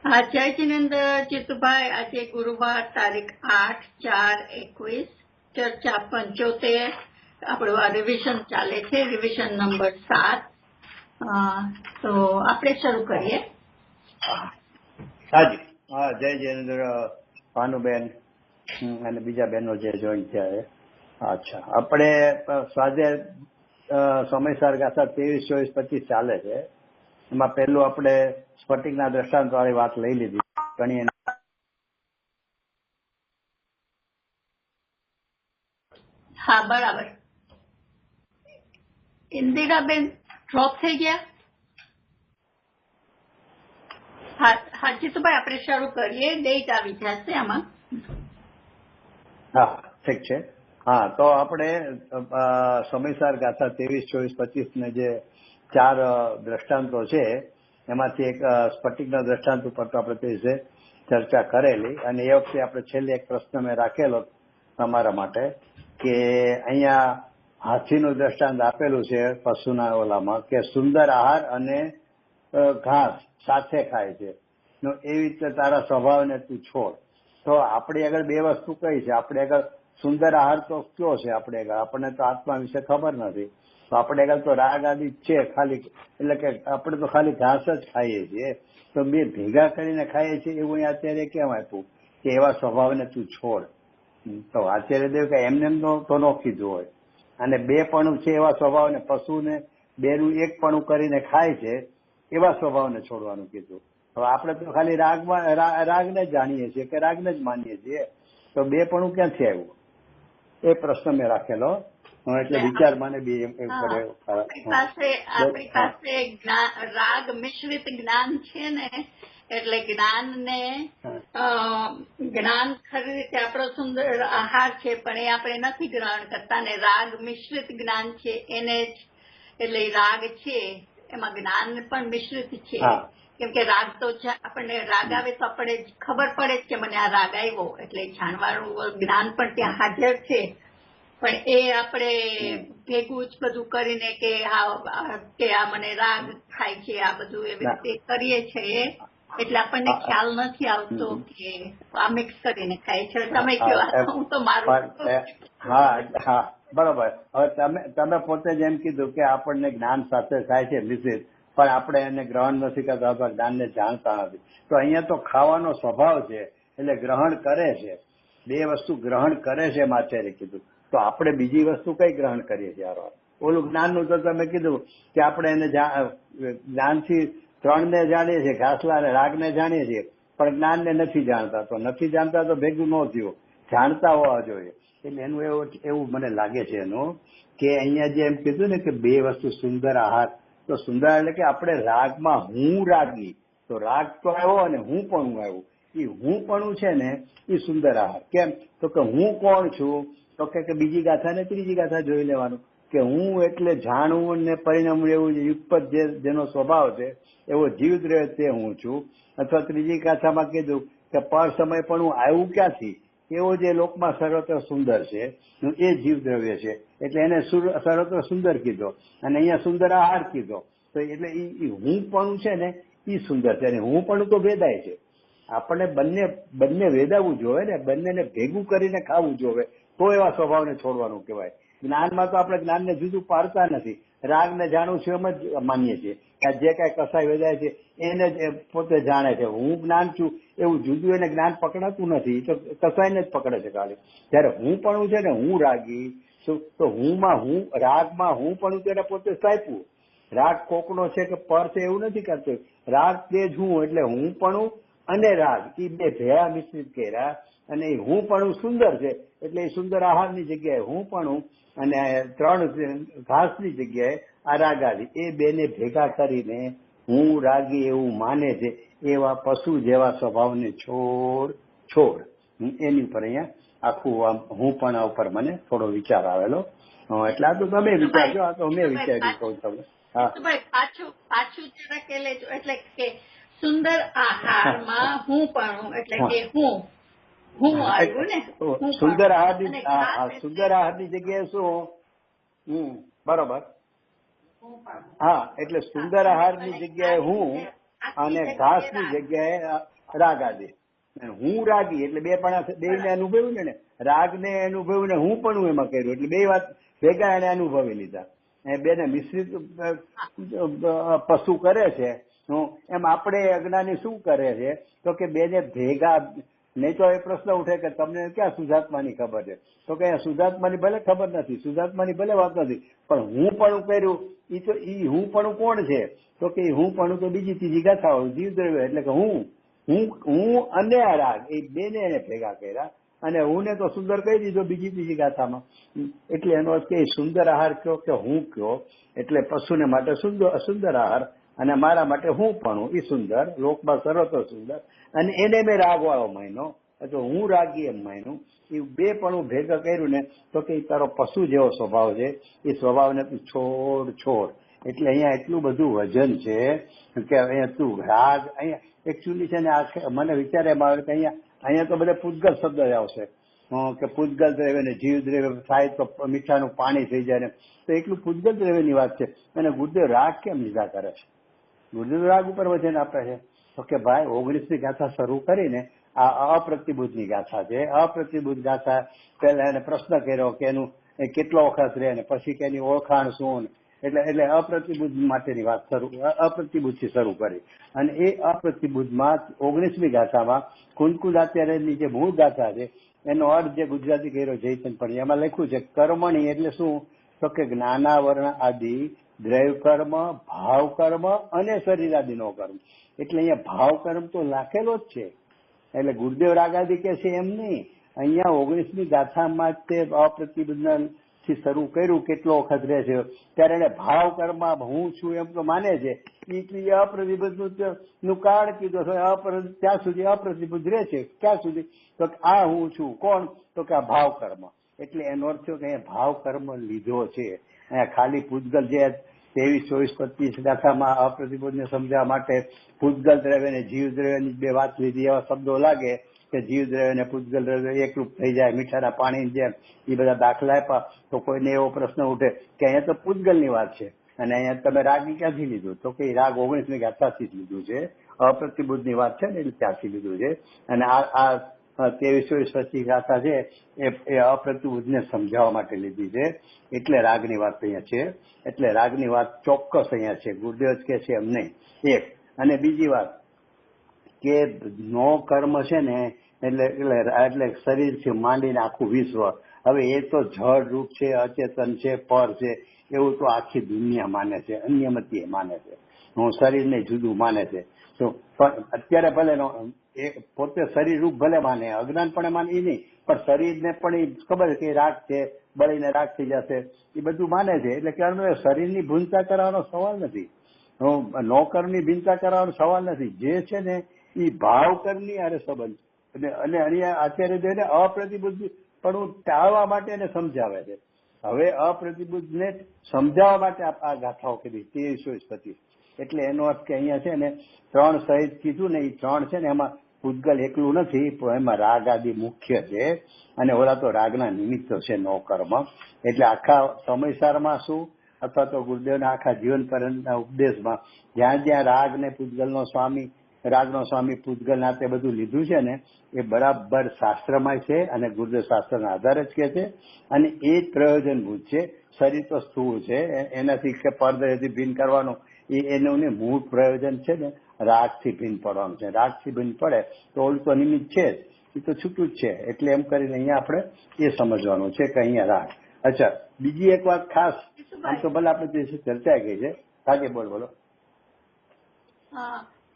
હા, જય જિનેન્દ્ર જીતુભાઈ. આજે ગુરુવાર તારીખ 8/4/21, ચર્ચા 75. આપણું આ રિવિઝન ચાલે છે, રિવિઝન નંબર 7. તો આપણે શરૂ કરીએ. હાજી. હા, જય જિનેન્દ્ર ભાનુબેન અને બીજા બહેનો જે જોઈન થયા છે. અચ્છા, આપણે સ્વાધ્યાય સમયસાર ગાથા 23, 24, 25 ચાલે છે. એમાં પહેલું આપણે સ્ફટિકના દ્રષ્ટાંત વાળી વાત લઈ લીધી. ઘણી હા, બરાબર. ઇન્દિરાબેન ડ્રોપ થઈ ગયા. હા જીતુભાઈ, આપણે શરૂ કરીએ. ડેટ આવી જશે આમાં. હા, ઠીક છે. હા, તો આપણે સમયસાર ગાથા 23, 24, 25 ને જે 4 દ્રષ્ટાંતો છે એમાંથી એક સ્ફટિકના દ્રષ્ટાંત ઉપર તો આપણે તે વિશે ચર્ચા કરેલી, અને એ વખતે આપણે છેલ્લે એક પ્રશ્ન મેં રાખેલો તમારા માટે કે અહીંયા હાથીનું દ્રષ્ટાંત આપેલું છે પશુના ઓલામાં કે સુંદર આહાર અને ઘાસ સાથે ખાય છે, એવી રીતે તારા સ્વભાવને તું છોડ. તો આપણી આગળ બે વસ્તુ કઈ છે? આપણે આગળ સુંદર આહાર તો કયો છે? આપણે આગળ આપણને તો આત્મા વિશે ખબર નથી, તો આપણે આગળ તો રાગ આદિ છે ખાલી, એટલે કે આપણે તો ખાલી ઘાસ જ ખાઈએ છીએ. તો બે ભેગા કરીને ખાઈએ છીએ એવું અત્યારે કેમ આપ્યું કે એવા સ્વભાવને તું છોડ? તો આચાર્ય દેવ કે એમને તો ન કીધું હોય, અને બે પણું છે એવા સ્વભાવને, પશુને બેનું એક પણું કરીને ખાય છે એવા સ્વભાવને છોડવાનું કીધું. હવે આપણે તો ખાલી રાગને જાણીએ છીએ કે રાગને જ માનીએ છીએ, તો બે પણું ક્યાંથી આવ્યું? એ પ્રશ્ન મેં રાખેલો. એટલે વિચાર મને બી એમ આપણી પાસે રાગ મિશ્રિત જ્ઞાન છે ને, એટલે જ્ઞાન ખરી રીતે આપણો સુંદર આહાર છે, પણ એ આપણે નથી ગ્રહણ કરતા. ને રાગ મિશ્રિત જ્ઞાન છે એને જ, એટલે રાગ છે એમાં જ્ઞાન પણ મિશ્રિત છે. કેમ કે રાગ તો આપણને રાગ આવે તો આપણે ખબર પડે જ કે મને આ રાગ આવ્યો, એટલે જાણવાનું જ્ઞાન પણ ત્યાં હાજર છે. પણ એ આપણે ભેગું જ બધું કરીને કે આ મને રાગ થાય છે, આ બધું એવી રીતે કરીએ છીએ, એટલે આપણને ખ્યાલ નથી આવતો કે આ મિક્સ કરીને ખાય છે. તમે કયો, હું તો મારું. હા, બરોબર. હવે તમે પોતે જ એમ કીધું કે આપણને જ્ઞાન સાથે થાય છે મિશ્રિત, પણ આપણે એને ગ્રહણ નથી કરતા અથવા જ્ઞાનને જાણતા નથી. તો અહીંયા તો ખાવાનો સ્વભાવ છે એટલે ગ્રહણ કરે છે, બે વસ્તુ ગ્રહણ કરે છે એમ આચાર્ય કીધું. તો આપણે બીજી વસ્તુ કઈ ગ્રહણ કરીએ છીએ? ઓલું જ્ઞાનનું તો તમે કીધું કે આપણે એને જ્ઞાનથી 3ને જાણીએ છીએ, ઘાસલા અને રાગને જાણીએ છીએ, પણ જ્ઞાનને નથી જાણતા. તો નથી જાણતા તો ભેગું ન થયું, જાણતા હોવા જોઈએ. એટલે એનું એવું મને લાગે છે એનું કે અહીંયા જે એમ કીધું ને કે બે વસ્તુ સુંદર આહાર, તો સુંદર એટલે કે આપણે રાગમાં હું રાગી, તો રાગ તો આવ્યો અને હું પણ આવ્યું. એ હું પણ છે ને એ સુંદર આહાર. કેમ? તો કે હું કોણ છું? તો કે બીજી ગાથા ને ત્રીજી ગાથા જોઈ લેવાનું કે હું એટલે જાણવું ને પરિણામ એવું યુગપત જેનો સ્વભાવ છે એવો જીવ દ્રવ્ય તે હું છું. અથવા ત્રીજી ગાથામાં કીધું કે પર સમય પણ હું આવ્યું ક્યાંથી, એવો જે લોકમાં સર્વત્ર સુંદર છે એ જીવ દ્રવ્ય છે, એટલે એને સર્વત્ર સુંદર કીધો, અને અહીંયા સુંદર આહાર કીધો. તો એટલે એ હું પણ છે ને એ સુંદર છે, અને હું પણ તો વેદાય છે. આપણને બંને વેદાવવું જોઈએ ને, બંનેને ભેગું કરીને ખાવું જોઈએ, તો એવા સ્વભાવને છોડવાનું કહેવાય. જ્ઞાનમાં તો આપણે જ્ઞાનને જુદું પાડતા નથી, રાગને જાણું છું એમ જ માનીએ છીએ કે જે કાંઈ કસાય વેદાય છે એને જ પોતે જાણે છે. હું જ્ઞાન છું એવું જુદું એને જ્ઞાન પકડાતું નથી, તો કસાયને જ પકડે છે ખાલી. ત્યારે હું પણ છે ને હું રાગી, તો રાગમાં હું પણ તેને પોતે સાયપું. રાગ કોકનો છે કે પર છે એવું નથી કરતો, રાગ તે જ હું, એટલે હું પણ અને રાગ એ બે ભેળા મિશ્રિત કર્યા, અને એ હું પણ સુંદર છે, એટલે એ સુંદર આહારની જગ્યાએ હું પણ, અને 3 ઘાસની જગ્યાએ આ રાગાદી, એ બેને ભેગા કરીને હું રાગી એવું માને છે. એવા પશુ જેવા સ્વભાવને છોડ. એની ઉપર અહીંયા આખું હું પણ ઉપર મને થોડો વિચાર આવેલો. એટલે આ તો તમે વિચારજો, આ તો મેં વિચાર્યું કહું તમને. પાછું જરાક લેજો, એટલે કે સુંદર આહારમાં હું પણ, એટલે કે હું આવ્યું ને સુંદર આહારની જગ્યાએ શું? બરોબર. હા, એટલે સુંદર આહારની જગ્યાએ હું, અને ઘાસની જગ્યાએ રાગ આદિ. હું રાગી એટલે બે પણ બે ને અનુભવ્યું ને, રાગ ને અનુભવ્યું ને હું પણ એમાં કર્યું એટલે બે વાત ભેગા એને અનુભવી લીધા. બેને મિશ્રિત પશુ કરે છે. એમ આપણે અજ્ઞાની શું કરે છે તો કે બેને ભેગા. નહીં તો એ પ્રશ્ન ઉઠે કે તમને ક્યાં શુદ્ધાત્માની ખબર છે? તો કે શુદ્ધાત્માની ભલે ખબર નથી, શુદ્ધાત્માની ભલે વાત નથી, પણ હું પણ કર્યું એ તો એ હું પણ કોણ છે? તો કે હું પણ તો બીજી ત્રીજી ગાથાઓ જીવ દ્રવ્ય એટલે કે હું અને આ રાગ એ બેને એને ભેગા કર્યા અને હું ને તો સુંદર કહી દીધો બીજી ત્રીજી ગાથામાં. એટલે એનો અર્થ કે સુંદર આહાર કયો કે હું કયો, એટલે પશુને માટે સુંદર આહાર અને મારા માટે હું પણ એ સુંદર, લોકમાં સર્વત્ર સુંદર. અને એને મેં રાગ વાળો માન્યો, તો હું રાગી એમ માન્યું. એ બે પણ ભેગા કર્યું ને તો કે તારો પશુ જેવો સ્વભાવ છે, એ સ્વભાવને તું છોડ. એટલે અહીંયા એટલું બધું વજન છે કે અહીંયા તું રાગ અહીંયા એકચ્યુઅલી છે ને મને વિચાર એમ આવે કે અહીંયા તો બધા પૂતગલ શબ્દ જ આવશે કે પૂતગલ દ્રવ્ય ને જીવ દ્રવ્ય થાય તો મીઠાનું પાણી થઈ જાય ને, તો એટલું પૂતગલ દ્રવ્યની વાત છે. અને ગુરુદેવ રાગ કેમ લીધા કરે છે? ગુરુદેવ રાગ ઉપર વજન આપે છે તો કે ભાઈ 19મી ગાથા શરૂ કરીને આ અપ્રતિબુદ્ધની ગાથા છે. અપ્રતિબુદ્ધ ગાથા પહેલા એને પ્રશ્ન કર્યો કે એનું કેટલો વખત રહે ને પછી કે એની ઓળખાણ શું, એટલે અપ્રતિબુદ્ધ માટેની વાત અપ્રતિબુદ્ધથી શરૂ કરી. અને એ અપ્રતિબુદ્ધમાં 19મી ગાથામાં કુંકુદાત્યારની જે મૂળ ગાથા છે એનો અર્થ જે ગુજરાતી કર્યો જયચંદ પણ એમાં લખ્યું છે કર્મણી એટલે શું? તો કે જ્ઞાનાવરણ આદિ દ્રવ્ય કર્મ, ભાવ કર્મ અને શરીર આદિનો કર્મ. એટલે અહીંયા ભાવ કર્મ તો લાખેલો જ છે. એટલે ગુરુદેવ રાગાદી કે છે એમ નહીં, અહીંયા 19મી ગાથામાં તે અપ્રતિબુદ્ધ થી શરૂ કર્યું કેટલો વખત રહે છે ત્યારે એને ભાવ કર્મ હું છું એમ તો માને છે. એ અપ્રતિબુદ્ધ નું કારણ કીધું ત્યાં સુધી અપ્રતિબુદ્ધ રહે છે. ક્યાં સુધી? તો આ હું છું કોણ? તો કે આ ભાવ કર્મ. એટલે એનો અર્થ થયો કે અહીંયા ભાવ કર્મ લીધો છે. અહીંયા ખાલી પૂતગલ જે 23, 24, 25 ગાથામાં અપ્રતિબુદ્ધ ને સમજાવવા માટે પૂતગલ દ્રવ્ય ને જીવ દ્રવ્યની બે વાત લીધી. એવા શબ્દો લાગે કે જીવ દ્રવ્ય ને પૂતગલ દ્રવ્ય એકરૂપ થઈ જાય મીઠાના પાણીની જેમ, એ બધા દાખલા આપ્યા તો કોઈને એવો પ્રશ્ન ઉઠે કે અહીંયા તો પૂતગલની વાત છે અને અહીંયા તમે રાગની ક્યાંથી લીધું? તો કે રાગ 19મી ગાથાથી જ લીધું છે. અપ્રતિબુદ્ધની વાત છે ને એટલે ત્યાંથી લીધું છે. અને આ 23, 25 ગાથા છે એ અપ્રતિબુદ્ધને સમજાવવા માટે લીધી છે. એટલે રાગની વાત અહીંયા છે. એટલે રાગની વાત ચોક્કસ અહીંયા છે. ગુરુદેવ જ કે છે એમ નહીં. એક અને બીજી વાત કે નો કર્મ છે ને એટલે શરીરથી માંડીને આખું વિશ્વ, હવે એ તો જળ રૂપ છે, અચેતન છે, પર છે, એવું તો આખી દુનિયા માને છે, અન્યમતી માને છે. હું શરીરને જુદું માને છે. તો પણ અત્યારે ભલે પોતે શરીર રૂપ ભલે માને, અજ્ઞાનપણે માને એ નહીં, પણ શરીરને પણ એ ખબર છે કે રાગ છે, બળીને રાગ થઈ જશે, એ બધું માને છે. એટલે કે શરીરની ભૂનતા કરવાનો સવાલ નથી, નોકરની ભીનતા કરવાનો સવાલ નથી. જે છે ને એ ભાવકરની આરે સંબંધ. અને અહીંયા આચાર્યદેવને અપ્રતિબુદ્ધ પણ ટાળવા માટે એને સમજાવે છે. હવે અપ્રતિબુદ્ધ ને સમજાવવા માટે આ ગાથાઓ કીધી 23, 25. એટલે એનો અર્થ કે અહીંયા છે ને 3 સહિત કીધું ને, એ 3 છે ને એમાં પૂતગલ એકલું નથી, પણ એમાં રાગ આદિ મુખ્ય છે અને ઓલા તો રાગના નિમિત્તો છે નો કર્મ. એટલે આખા સમયસારમાં શું અથવા તો ગુરુદેવના આખા જીવન પર્યંતના ઉપદેશમાં જ્યાં જ્યાં રાગ ને પૂતગલનો સ્વામી, રાગનો સ્વામી પૂતગલના તે બધું લીધું છે ને એ બરાબર શાસ્ત્રમાં છે અને ગુરુદેવ શાસ્ત્રના આધારે જ કે છે. અને એ જ પ્રયોજનભૂત છે. શરીર તો સ્થૂળ છે, એનાથી કે પરદેહથી ભિન્ન કરવાનું એનું મૂળ પ્રયોજન છે ને રાગથી ભિન્ન પડવાનું છે. રાગથી ભિન્ન પડે તો ઓલું તો નિમિત્ત છે જ, એ તો છૂટું જ છે. એટલે એમ કરીને અહીંયા આપણે એ સમજવાનું છે કે અહીંયા રાગ. અચ્છા, બીજી એક વાત ખાસ, આમ તો ભલે આપણે ચર્ચા ગઈ છે, કાકે બોલો.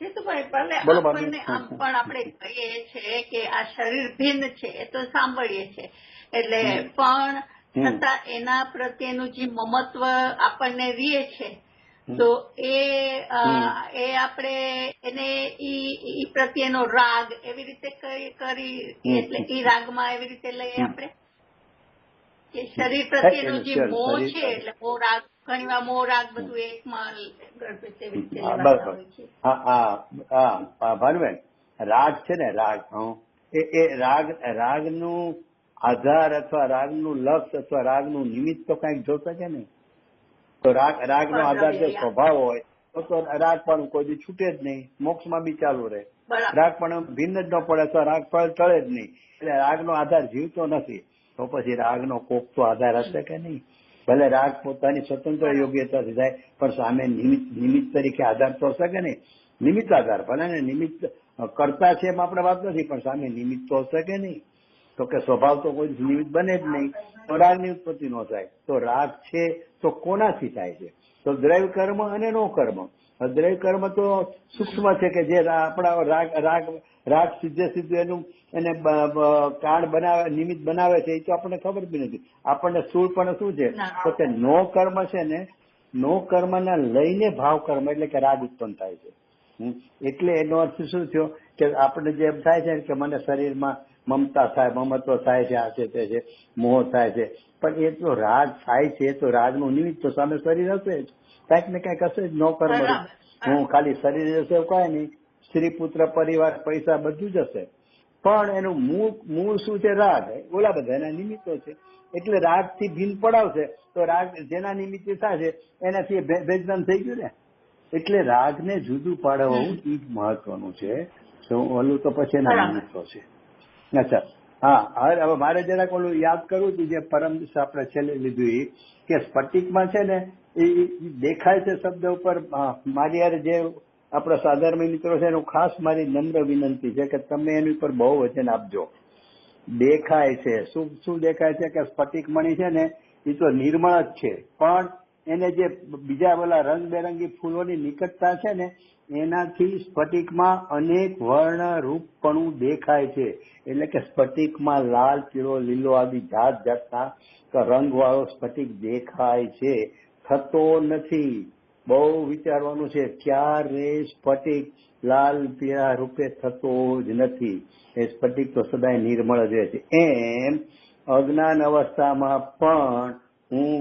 જીતુભાઈ, ભલે આપણને આમ પણ આપણે કહીએ છીએ કે આ શરીર ભિન્ન છે એ તો સાંભળીએ છીએ, એટલે પણ છતાં એના પ્રત્યેનું જે મમત્વ આપણને રીએ છે તો એ આપણે એને ઈ પ્રત્યેનો રાગ એવી રીતે કરી એટલે ઈ રાગમાં એવી રીતે લઈએ આપણે કે શરીર પ્રત્યેનું જે મોહ છે એટલે મોહ રાગ, ઘણી વાર મોહ રાગ બધું એકમાં ગણપત એવી રીતે લેવાતા હોય છે. ભાનુબેન, રાગ છે ને રાગ, એ રાગનું આધાર અથવા રાગનું લક્ષ અથવા રાગનું નિમિત્ત તો કઈક જોતા છે ને. તો રાગનો આધાર જો સ્વભાવ હોય તો રાગપણું કોઈ દી છૂટે જ નહીં, મોક્ષમાં બી ચાલુ રહે. બરાબર. રાગપણું ભિન્ન જ ન પડે તો રાગફળ ટળે જ નહીં. એટલે રાગનો આધાર જીવતો નથી, તો પછી રાગનો કોક તો આધાર હશે કે નહીં? ભલે રાગ પોતાની સ્વતંત્ર યોગ્યતાથી થાય, પણ સામે નિમિત્ત તરીકે આધાર તો હશે કે નહીં? નિમિત્ત આધાર, ભલે ને નિમિત્ત કરતા છે એમ આપણે વાત નથી, પણ સામે નિમિત્ત તો હશે કે નહીં? તો કે સ્વભાવ તો કોઈ નિમિત્ત બને જ નહીં, તો રાગની ઉત્પત્તિ ન થાય. તો રાગ છે તો કોનાથી થાય છે? તો દ્રવ્ય કર્મ અને નો કર્મ. દ્રવ્ય કર્મ તો સૂક્ષ્મ છે કે જે આપણા રાગ સીધું એનું એને કારણ બનાવે, નિમિત્ત બનાવે છે, એ તો આપણને ખબર બી નથી. આપણને સ્થૂળ પણ શું છે તો કે નો કર્મ છે ને, નો કર્મના લઈને ભાવ કર્મ એટલે કે રાગ ઉત્પન્ન થાય છે. એટલે એનો અર્થ શું થયો કે આપણને જે એમ થાય છે કે મને શરીરમાં મમતા થાય, મમત્વ થાય છે, આ છે તે છે, મોહ થાય છે, પણ એ તો રાગ થાય છે તો રાગનું નિમિત્ત તો સામે શરીર હશે જ, કાંઈક ને કાંઈક હશે જ. નો કર્મ હું ખાલી શરીર હશે કાંઈ નહીં, સ્ત્રી પુત્ર પરિવાર પૈસા બધું જ હશે, પણ એનું મૂળ શું છે? રાગ. ઓલા બધા એના નિમિત્તો છે. એટલે રાગ થી ભિન્ન પડાવશે તો રાગ જેના નિમિત્તે થાય છે એનાથી ભેદનામ થઈ ગયું ને. એટલે રાગને જુદું પાડવું એ જ મહત્વનું છે. ઓલું તો પછી એના નિમિત્તો છે. અચ્છા, હા, હવે મારે જરાક ઓલું યાદ કરવું હતું જે પરમ દિવસે આપણે છેલ્લે લીધું એ કે સ્ફટિકમાં છે ને એ દેખાય છે શબ્દ ઉપર. મારી યાર જે આપણા સાધારણ મિત્રો છે એનું ખાસ મારી નમ્ર વિનંતી છે કે તમે એની ઉપર બહુ વચન આપજો. દેખાય છે શું દેખાય છે કે સ્ફટિક મણી છે ને એ તો નિર્મળ જ છે, પણ એને જે બીજા ઓલા રંગબેરંગી ફૂલોની નિકટતા છે ને એનાથી સ્ફટિકમાં અનેક વર્ણ રૂપપણું દેખાય છે. એટલે કે સ્ફટિકમાં લાલ, પીળો, લીલો આદિ જાત જાતના રંગવાળો સ્ફટિક દેખાય છે, થતો નથી. બહુ વિચારવાનું છે. ક્યારે સ્ફટિક લાલ પીળા રૂપે થતો જ નથી. એ સ્ફટિક તો સદાય નિર્મળ જ રહે છે. એમ અજ્ઞાન અવસ્થામાં પણ હું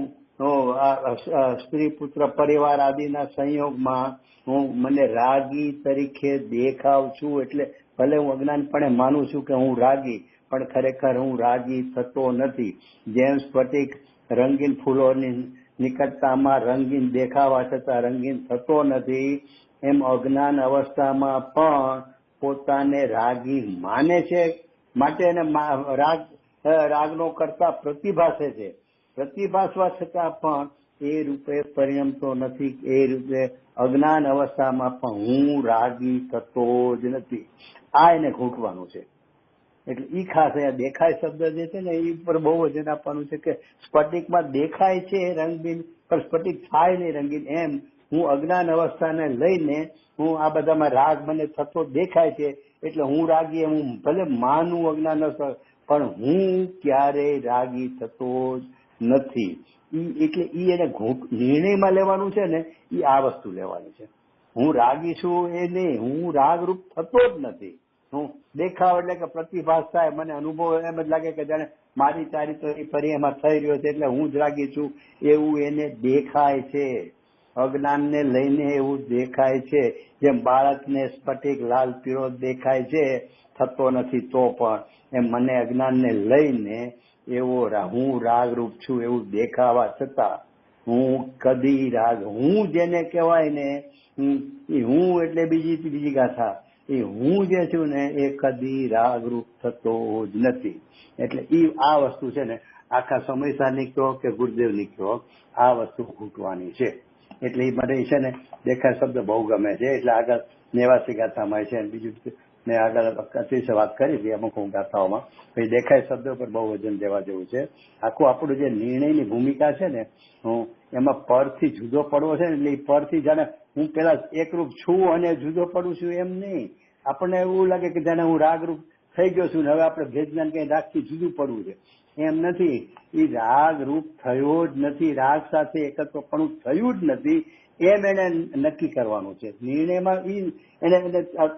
સ્ત્રી પુત્ર પરિવાર આદિના સંયોગમાં હું મને રાગી તરીકે દેખાવ છું. એટલે ભલે હું અજ્ઞાનપણે માનું છું કે હું રાગી, પણ ખરેખર હું રાગી થતો નથી. જેમ સ્ફટિક રંગીન ફૂલોની નિકટતામાં રંગીન દેખાવા છતાં રંગીન થતો નથી, એમ અજ્ઞાન અવસ્થામાં પણ પોતાને રાગી માને છે, માટે એને રાગનો કરતા પ્રતિભાસે છે. પ્રતિભાસવા છતાં પણ એ રૂપે પરિણમતો નથી. એ રૂપે અજ્ઞાન અવસ્થામાં પણ હું રાગી થતો જ નથી. આ એને ઘૂંટવાનું છે. એટલે ઈ ખાસ અહીંયા દેખાય શબ્દ જે છે ને એ ઉપર બહુ વજન આપવાનું છે કે સ્ફટિકમાં દેખાય છે રંગીન, પણ સ્ફટિક થાય નહીં રંગીન. એમ હું અજ્ઞાન અવસ્થાને લઈને હું આ બધામાં રાગ મને થતો દેખાય છે, એટલે હું રાગી એમ હું ભલે માનું અજ્ઞાન અવસ્થા, પણ હું ક્યારેય રાગી થતો જ નથી. એટલે ઈ એને નિર્ણયમાં લેવાનું છે ને, ઈ આ વસ્તુ લેવાની છે. હું રાગી છું એ નહીં, હું રાગરૂપ થતો જ નથી. હું દેખાવ એટલે કે પ્રતિભાસ થાય, મને અનુભવ એમ જ લાગે કે જાણે મારી તારી તો ફરી એમાં થઈ રહ્યો છે, એટલે હું જ રાગી છું એવું એને દેખાય છે. અજ્ઞાનને લઈને એવું દેખાય છે. જેમ બાળકને સ્ફટિક લાલ પીળો દેખાય છે, થતો નથી તો પણ એમ મને અજ્ઞાનને લઈને એવો હું રાગરૂપ છું એવું દેખાવા છતાં હું કદી રાગ, હું જેને કહેવાય ને હું એટલે બીજી ગાથા, એ હું જે છું ને એ કદી રાગરૂપ થતો જ નથી. એટલે આ વસ્તુ છે ને આખા સમયસારની કહો કે ગુરુદેવની કહો, આ વસ્તુ ઘૂંટવાની છે. એટલે એ મને છે ને દેખાય શબ્દ બહુ ગમે છે. એટલે આગળ નેવાસી ગાથામાં છે, બીજું મેં આગળ અતિશય વાત કરી હતી અમુક ગાથાઓમાં. પછી દેખાય શબ્દ પર બહુ વજન દેવા જેવું છે. આખું આપણું જે નિર્ણયની ભૂમિકા છે ને, એમાં પરથી જુદો પડવો છે ને, એટલે એ પરથી જાણે હું પેલા એકરૂપ છું અને જુદો પડું છું એમ નહીં. આપણને એવું લાગે કે જાણે હું રાગરૂપ થઈ ગયો છું ને હવે આપણે ભેદજ્ઞાન કઈ રાગથી જુદું પડવું છે, એમ નથી. એ રાગ રૂપ થયો જ નથી, રાગ સાથે એકત્વપણું થયું જ નથી, એમ એને નક્કી કરવાનું છે નિર્ણયમાં. એને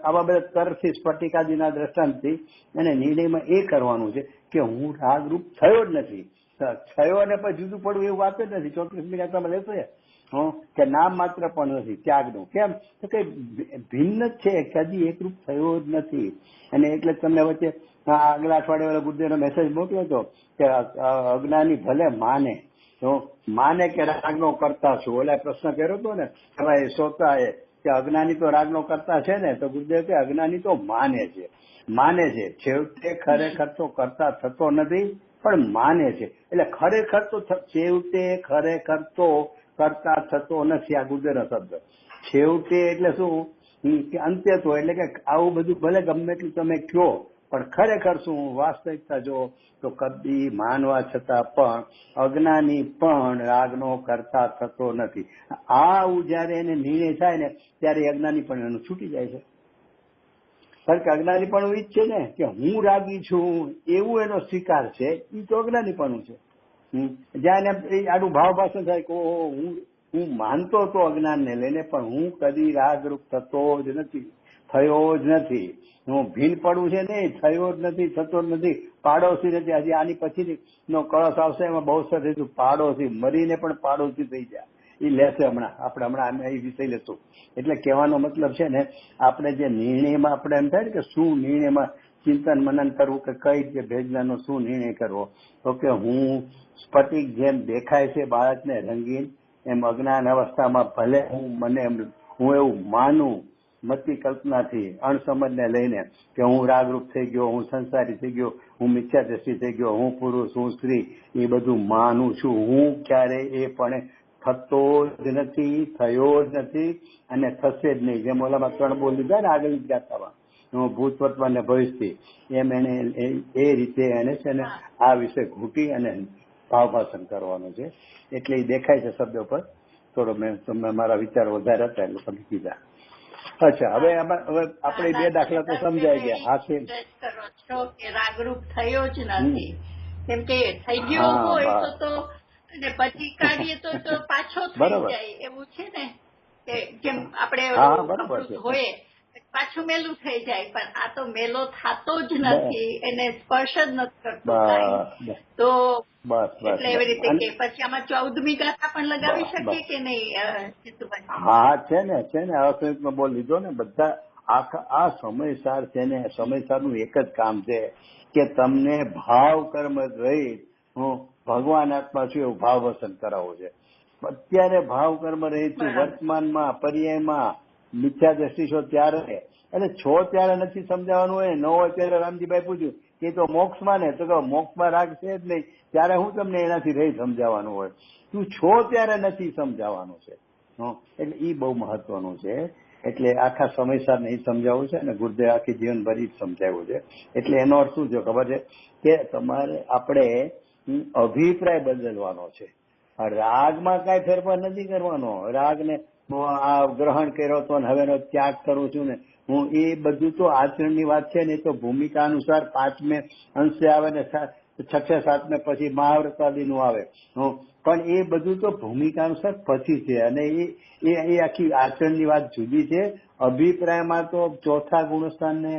આવા બધા તરફથી સ્ફટિકાદિના દ્રષ્ટાંતથી એને નિર્ણયમાં એ કરવાનું છે કે હું રાગ રૂપ થયો જ નથી. થયો અને પછી જુદું પડવું એવું વાત જ નથી. 34મી ગાથામાં લેશો કે નામ માત્ર પણ નથી ત્યાગનું. કેમ તો કે ભિન્ન જ છે, કદી એકરૂપ થયો જ નથી. અને એટલે તમને વચ્ચે આગલા અઠવાડિયે ગુરુદેવનો મેસેજ મોકલ્યો હતો કે અજ્ઞાની ભલે માને હું માને કે રાગનો કરતા છું. ઓલા પ્રશ્ન કર્યો હતો ને ભાઈ શ્રોતાએ કે અજ્ઞાની તો રાગનો કરતા છે ને, તો ગુરુદેવ કે અજ્ઞાની તો માને છે. છેવટે ખરેખર તો કરતા થતો નથી પણ માને છે. એટલે ખરેખર તો છેવટે ખરેખર તો કરતા થતો નથી. આ ગુરુદેવનો શબ્દ છેવટે એટલે શું કે અંતે તો એટલે કે આવું બધું ભલે ગમે એટલું તમે કયો પણ ખરેખર શું વાસ્તવિકતા જો તો કદી માનવા છતાં પણ અજ્ઞાની પણ રાગનો કરતા થતો નથી. આવું જયારે એને નિર્ણય થાય ને ત્યારે અજ્ઞાની પણ એનું છૂટી જાય છે. કારણ કે અજ્ઞાની પણ ઈ જ છે ને કે હું રાગી છું એવું એનો સ્વીકાર છે, એ તો અજ્ઞાની પણ છે. જ્યાં એને આડું ભાવ ભાષણ થાય કે હું માનતો હતો અજ્ઞાનને લઈને પણ હું કદી રાગરૂપ થતો જ નથી, થયો જ નથી. હું ભીન પડું છે ને થયો જ નથી, થતો જ નથી, પાડોશી નથી. હજી આની પછી નો કળશ આવશે એમાં બહુ સરસ પાડોશી મરીને પણ પાડોશી થઈ જાય એ લેશે. હમણાં એ વિષય લેશું. એટલે કહેવાનો મતલબ છે ને આપણે જે નિર્ણયમાં આપણે એમ થાય ને કે શું નિર્ણયમાં ચિંતન મનન કરવું કે કઈ રીતે ભેજવાનો શું નિર્ણય કરવો, તો કે હું સ્ફટિક જેમ દેખાય છે બાળકને રંગીન એમ અજ્ઞાન અવસ્થામાં ભલે હું એવું માનું મતિ કલ્પનાથી અણસમજને લઈને કે હું રાગરૂપ થઈ ગયો, હું સંસારી થઈ ગયો, હું મિથ્યાદ્રષ્ટિ થઈ ગયો, હું પુરુષ, હું સ્ત્રી, એ બધું માનું છું. હું ક્યારે એ પણ થતો જ નથી, થયો જ નથી અને થશે જ નહીં. જેમ ઓલામાં 3 બોલ લીધા ને આગળની ગાથામાં હું ભૂત વર્તમાન ને ભવિષ્ય, એમ એને એ રીતે એને છે ને આ વિશે ઘૂંટી અને ભાવભાષણ કરવાનું છે. એટલે એ દેખાય છે શબ્દો પર. થોડો તમે મારા વિચાર વધારે હતા એટલે તમે કીધા. અચ્છા, હવે આપણે 2 દાખલા તો સમજાય ગયા. હા છે કરો છો કે રાગરૂપ થયો જ નથી, કેમ કે થઈ ગયો હોય તો અને પછી કાઢીએ તો પાછો થઈ જાય એવું છે ને કે જેમ આપણે હોય પાછું મેલું થઈ જાય, પણ આ તો મેલો થતો જ નથી, એને સ્પર્શ જ નથી કરતો. તો એટલે એવી રીતે કે પછી આમાં 14મી ગાથા પણ લગાવી શકીએ કે નહીં? હા છે ને અસંયુક્ત બોલ લીધો ને. બધા આખા આ સમયસાર છે ને, સમયસારનું એક જ કામ છે કે તમને ભાવ કર્મ રહિત હું ભગવાન આત્મા છું એવું ભાવ વસન કરાવવો છે. અત્યારે ભાવ કર્મ રહિત છું, વર્તમાનમાં પર્યાયમાં મિથ્યા દ્રષ્ટિ છો ત્યારે, અને છો ત્યારે નથી સમજાવવાનું હોય. ન હોય ત્યારે રામજીભાઈ પૂછ્યું કે તો મોક્ષમાં ને, તો કે મોક્ષમાં રાગ છે જ નહીં, ત્યારે હું તમને એનાથી રહી સમજાવવાનું હોય. તું છો ત્યારે નથી સમજાવવાનું છે. એટલે એ બહુ મહત્વનું છે. એટલે આખા સમયસાર નહીં સમજાવવું છે અને ગુરુદેવ આખી જીવનભર જ સમજાવ્યું છે. એટલે એનો અર્થ શું છે ખબર છે કે તમારે આપણે અભિપ્રાય બદલવાનો છે. રાગમાં કઈ ફેરફાર નથી કરવાનો. રાગને આ ગ્રહણ કર્યો તો હવેનો ત્યાગ કરું છું ને હું, એ બધું તો આચરણની વાત છે ને. એ તો ભૂમિકા અનુસાર 5મે અંશે આવે ને 6, 7 પછી મહાવ્રતાદિનું આવે. પણ એ બધું તો ભૂમિકા અનુસાર પછી છે અને એ આખી આચરણની વાત જુદી છે. અભિપ્રાયમાં તો ચોથા ગુણસ્થાનને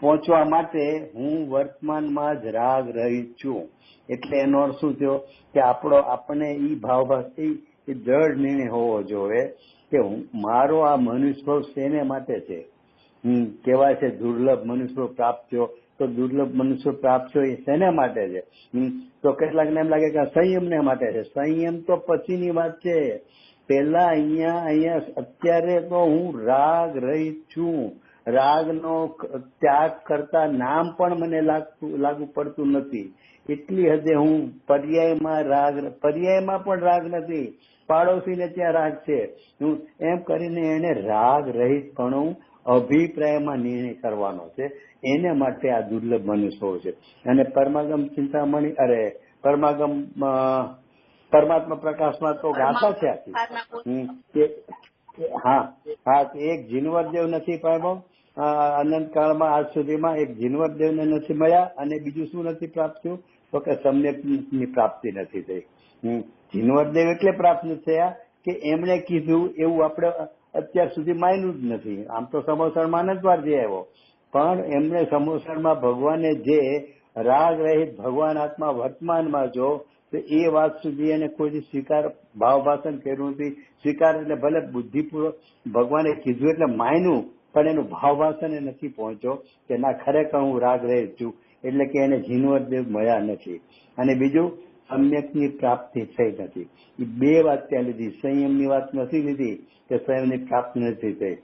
પહોંચવા માટે હું વર્તમાનમાં જ રાગ રહિત છું. એટલે એનો અર્થ શું થયો કે આપણે એ ભાવભાષી એ દ્રઢ નિર્ણય હોવો જોઈએ કે મારો આ મનુષ્ય શેને માટે છે. કહેવાય છે દુર્લભ મનુષ્ય પ્રાપ્ત થયો, તો દુર્લભ મનુષ્ય પ્રાપ્ત થયો એ શેને માટે છે? તો કેટલાકને એમ લાગે કે સંયમને માટે છે. સંયમ તો પછીની વાત છે. પેલા અહીંયા અત્યારે તો હું રાગ રહિત છું. રાગનો ત્યાગ કરતા નામ પણ મને લાગુ પડતું નથી. એટલી હદે હું પર્યાયમાં પણ રાગ નથી, પાડોશીને ત્યાં રાગ છે. હું એમ કરીને એને રાગ રહિત પણ અભિપ્રાયમાં નિર્ણય કરવાનો છે. એને માટે આ દુર્લભ મનુષ્યો છે. અને પરમાગમ ચિંતામણી પરમાત્મા પ્રકાશમાં તો ગાથા છે આખી. હા એક જીનવરદેવ નથી પામ્યો અનંત કાળમાં આજ સુધીમાં. એક જીનવરદેવને નથી મળ્યા અને બીજું શું નથી પ્રાપ્ત થયું તો કે સમ્યકની પ્રાપ્તિ નથી થઈ. જીનવરદેવ એટલે પ્રાપ્ત નથી થયા કે એમણે કીધું એવું આપણે અત્યાર સુધી માન્યું જ નથી. આમ તો સમોસણમાં અનંતવાર જઈ આવ્યો, પણ એમણે સમોસણમાં ભગવાને જે રાગ રહિત ભગવાન આત્મા વર્તમાનમાં જો તો એ વાત સુધી એને કોઈ સ્વીકાર ભાવભાષણ કર્યું નથી. સ્વીકાર એટલે ભલે બુદ્ધિપૂર્વક ભગવાને કીધું એટલે માન્યું, પણ એનું ભાવભાષણ એ નથી પહોંચ્યો કે ના ખરેખર હું રાગ રહિત છું. એટલે કે એને જીનવરદેવ મળ્યા નથી. અને બીજું સમ્યકની પ્રાપ્તિ થઈ નથી. એ બે વાત ત્યાં લીધી. સંયમની વાત નથી લીધી કે સંયમની પ્રાપ્તિ નથી થઈ.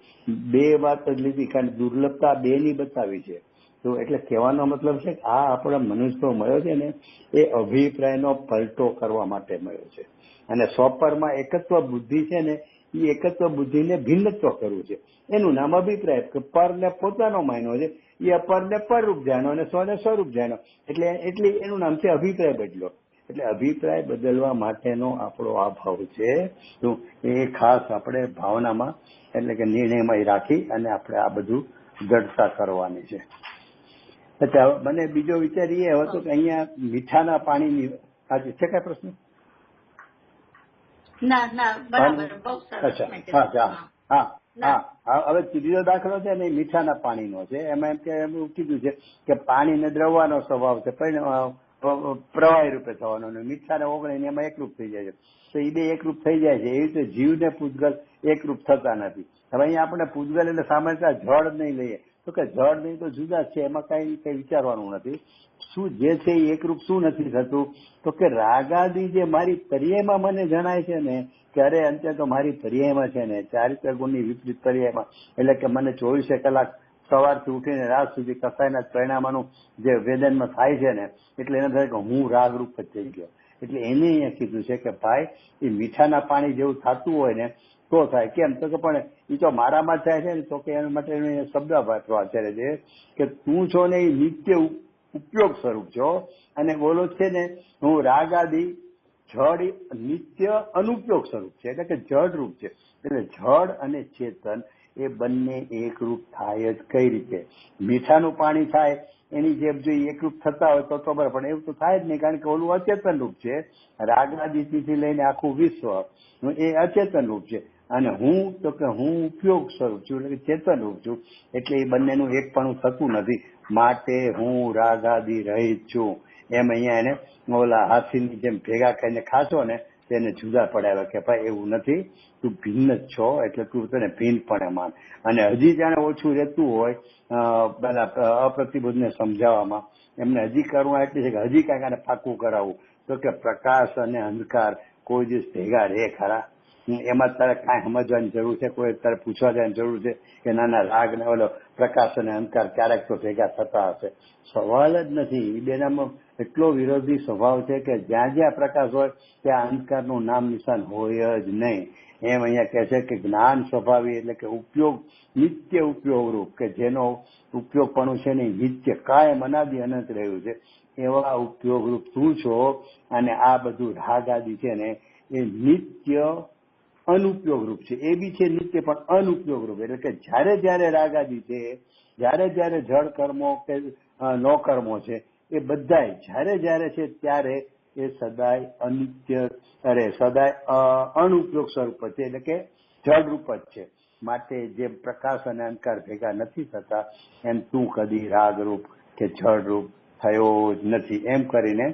બે વાત જ લીધી, કારણ દુર્લભતા બે ની બતાવી છે. તો એટલે કહેવાનો મતલબ છે કે આ આપણો મનુષ્ય મળ્યો છે ને, એ અભિપ્રાયનો પલટો કરવા માટે મળ્યો છે. અને સોપરમાં એકત્વ બુદ્ધિ છે ને, એ એકત્વ બુદ્ધિને ભિન્નત્વ કરવું છે. એનું નામ અભિપ્રાય. કે પરને પોતાનો માન્યો છે, એ અપરને પરરૂપ જાણો અને સ્વને સ્વરૂપ જાણો. એટલે એનું નામ છે અભિપ્રાય બદલો. એટલે અભિપ્રાય બદલવા માટેનો આપણો આ ભાવ છે. તો એ ખાસ આપણે ભાવનામાં એટલે કે નિર્ણયમાં રાખી અને આપણે આ બધું જડતા કરવાની છે. અચ્છા, મને બીજો વિચાર એ હતો કે અહીંયા મીઠાના પાણીની આજે છે કઈ પ્રશ્ન? ના ના, બરાબર, બહુ સરસ. અચ્છા, હા. હવે ત્રીજો દાખલો છે ને, મીઠાના પાણીનો છે. એમાં એમ કે એવું કીધું છે કે પાણીને દ્રવવાનો સ્વભાવ છે, પણ પ્રવાહી રૂપે થવાનો, મીઠાને ઓગળીને એમાં એકરૂપ થઈ જાય છે. તો એ બે એકરૂપ થઈ જાય છે. એવી રીતે જીવને પૂતગલ એકરૂપ થતા નથી. હવે અહીંયા આપણે પૂતગલ એટલે સામાન્ય જળ નહીં લઈએ તો કે જળ નહીં તો જુદા છે, એમાં કઈ વિચારવાનું નથી. શું જે છે એ એકરૂપ શું નથી થતું? તો કે રાગાદી જે મારી પર્યાયમાં મને જણાય છે ને, કે અરે અંતે તો મારી પર્યાયમાં છે ને, ચારિત્ર ગુણની વિપરીત પર્યાયમાં, એટલે કે મને 24 કલાક સવારથી ઉઠીને રાત સુધી કસાયના પરિણામનું જે વેદનમાં થાય છે ને, એટલે એને થાય કે હું રાગરૂપ જ થઈ ગયો. એટલે એને અહીંયા કીધું છે કે ભાઈ એ મીઠાના પાણી જેવું થતું હોય ને તો થાય. કેમ તો કે પણ એ તો મારામાં થાય છે ને, તો કે એના માટે શબ્દ વાંચે છે કે તું છો ને એ નિત્ય ઉપયોગ સ્વરૂપ છો, અને બોલો છે ને હું રાગાદી જળ નિત્ય અનુપયોગ સ્વરૂપ છે, એટલે કે જળ રૂપ છે. એટલે જળ અને ચેતન એ બંને એકરૂપ થાય જ કઈ રીતે? મીઠાનું પાણી થાય એની જેમ જો એકરૂપ થતા હોય તો બરાબર, પણ એવું તો થાય જ નહીં, કારણ કે ઓલું અચેતન રૂપ છે. રાગાદિથી લઈને આખું વિશ્વ એ અચેતન રૂપ છે, અને હું તો કે હું ઉપયોગ સ્વરૂપ છું, એટલે કે ચેતન રૂપ છું. એટલે એ બંનેનું એકપણું થતું નથી. માટે હું રાગાદી રહિત છું. એમ અહીંયા એને ઓલા હાથીની જેમ ભેગા કરીને ખાશો ને તેને જુદા પડાવે કે ભાઈ એવું નથી, તું ભિન્ન જ છો, એટલે તું તને ભિન્નપણે માન. અને હજી જાણે ઓછું રહેતું હોય પેલા અપ્રતિબુદ્ધને સમજાવવામાં, એમને હજી કરવું એટલી છે કે હજી કાંઈક આને પાકું કરાવવું. તો કે પ્રકાશ અને અંધકાર કોઈ દિવસ ભેગા રહે ખરા? એમાં તારે કાંઈ સમજવાની જરૂર છે? કોઈ તારે પૂછવા જવાની જરૂર છે કે નાના રાગ ને ઓલો પ્રકાશ અને અંધકાર ક્યારેક તો ભેગા થતા હશે? સવાલ જ નથી. એ બેનામાં એટલો વિરોધી સ્વભાવ છે કે જ્યાં જ્યાં પ્રકાશ હોય ત્યાં અંધકારનું નામ નિશાન હોય જ નહીં. એમ અહીંયા કહે છે કે જ્ઞાન સ્વભાવી એટલે કે ઉપયોગ નિત્ય ઉપયોગ રૂપ, કે જેનો ઉપયોગપણું છે ને નિત્ય કાયમ અનાદિ અનંત રહ્યું છે, એવા ઉપયોગ રૂપ તું છો. અને આ બધું રાગ આદિ છે ને એ નિત્ય અનુપયોગ રૂપ છે. એ બી છે નિત્ય પણ અનુપયોગ રૂપ. એટલે કે જયારે જયારે રાગ આદિ છે, જયારે જયારે જળ કર્મો કે નો કર્મો છે, એ બધાય જયારે જયારે છે ત્યારે એ સદાય અનિત્ય સદાય અનુપયોગ સ્વરૂપ છે, એટલે કે જળ રૂપ જ છે. માટે જેમ પ્રકાશ અને અંધકાર ભેગા નથી થતા, એમ તું કદી રાગ રૂપ કે જળ રૂપ થયો જ નથી. એમ કરીને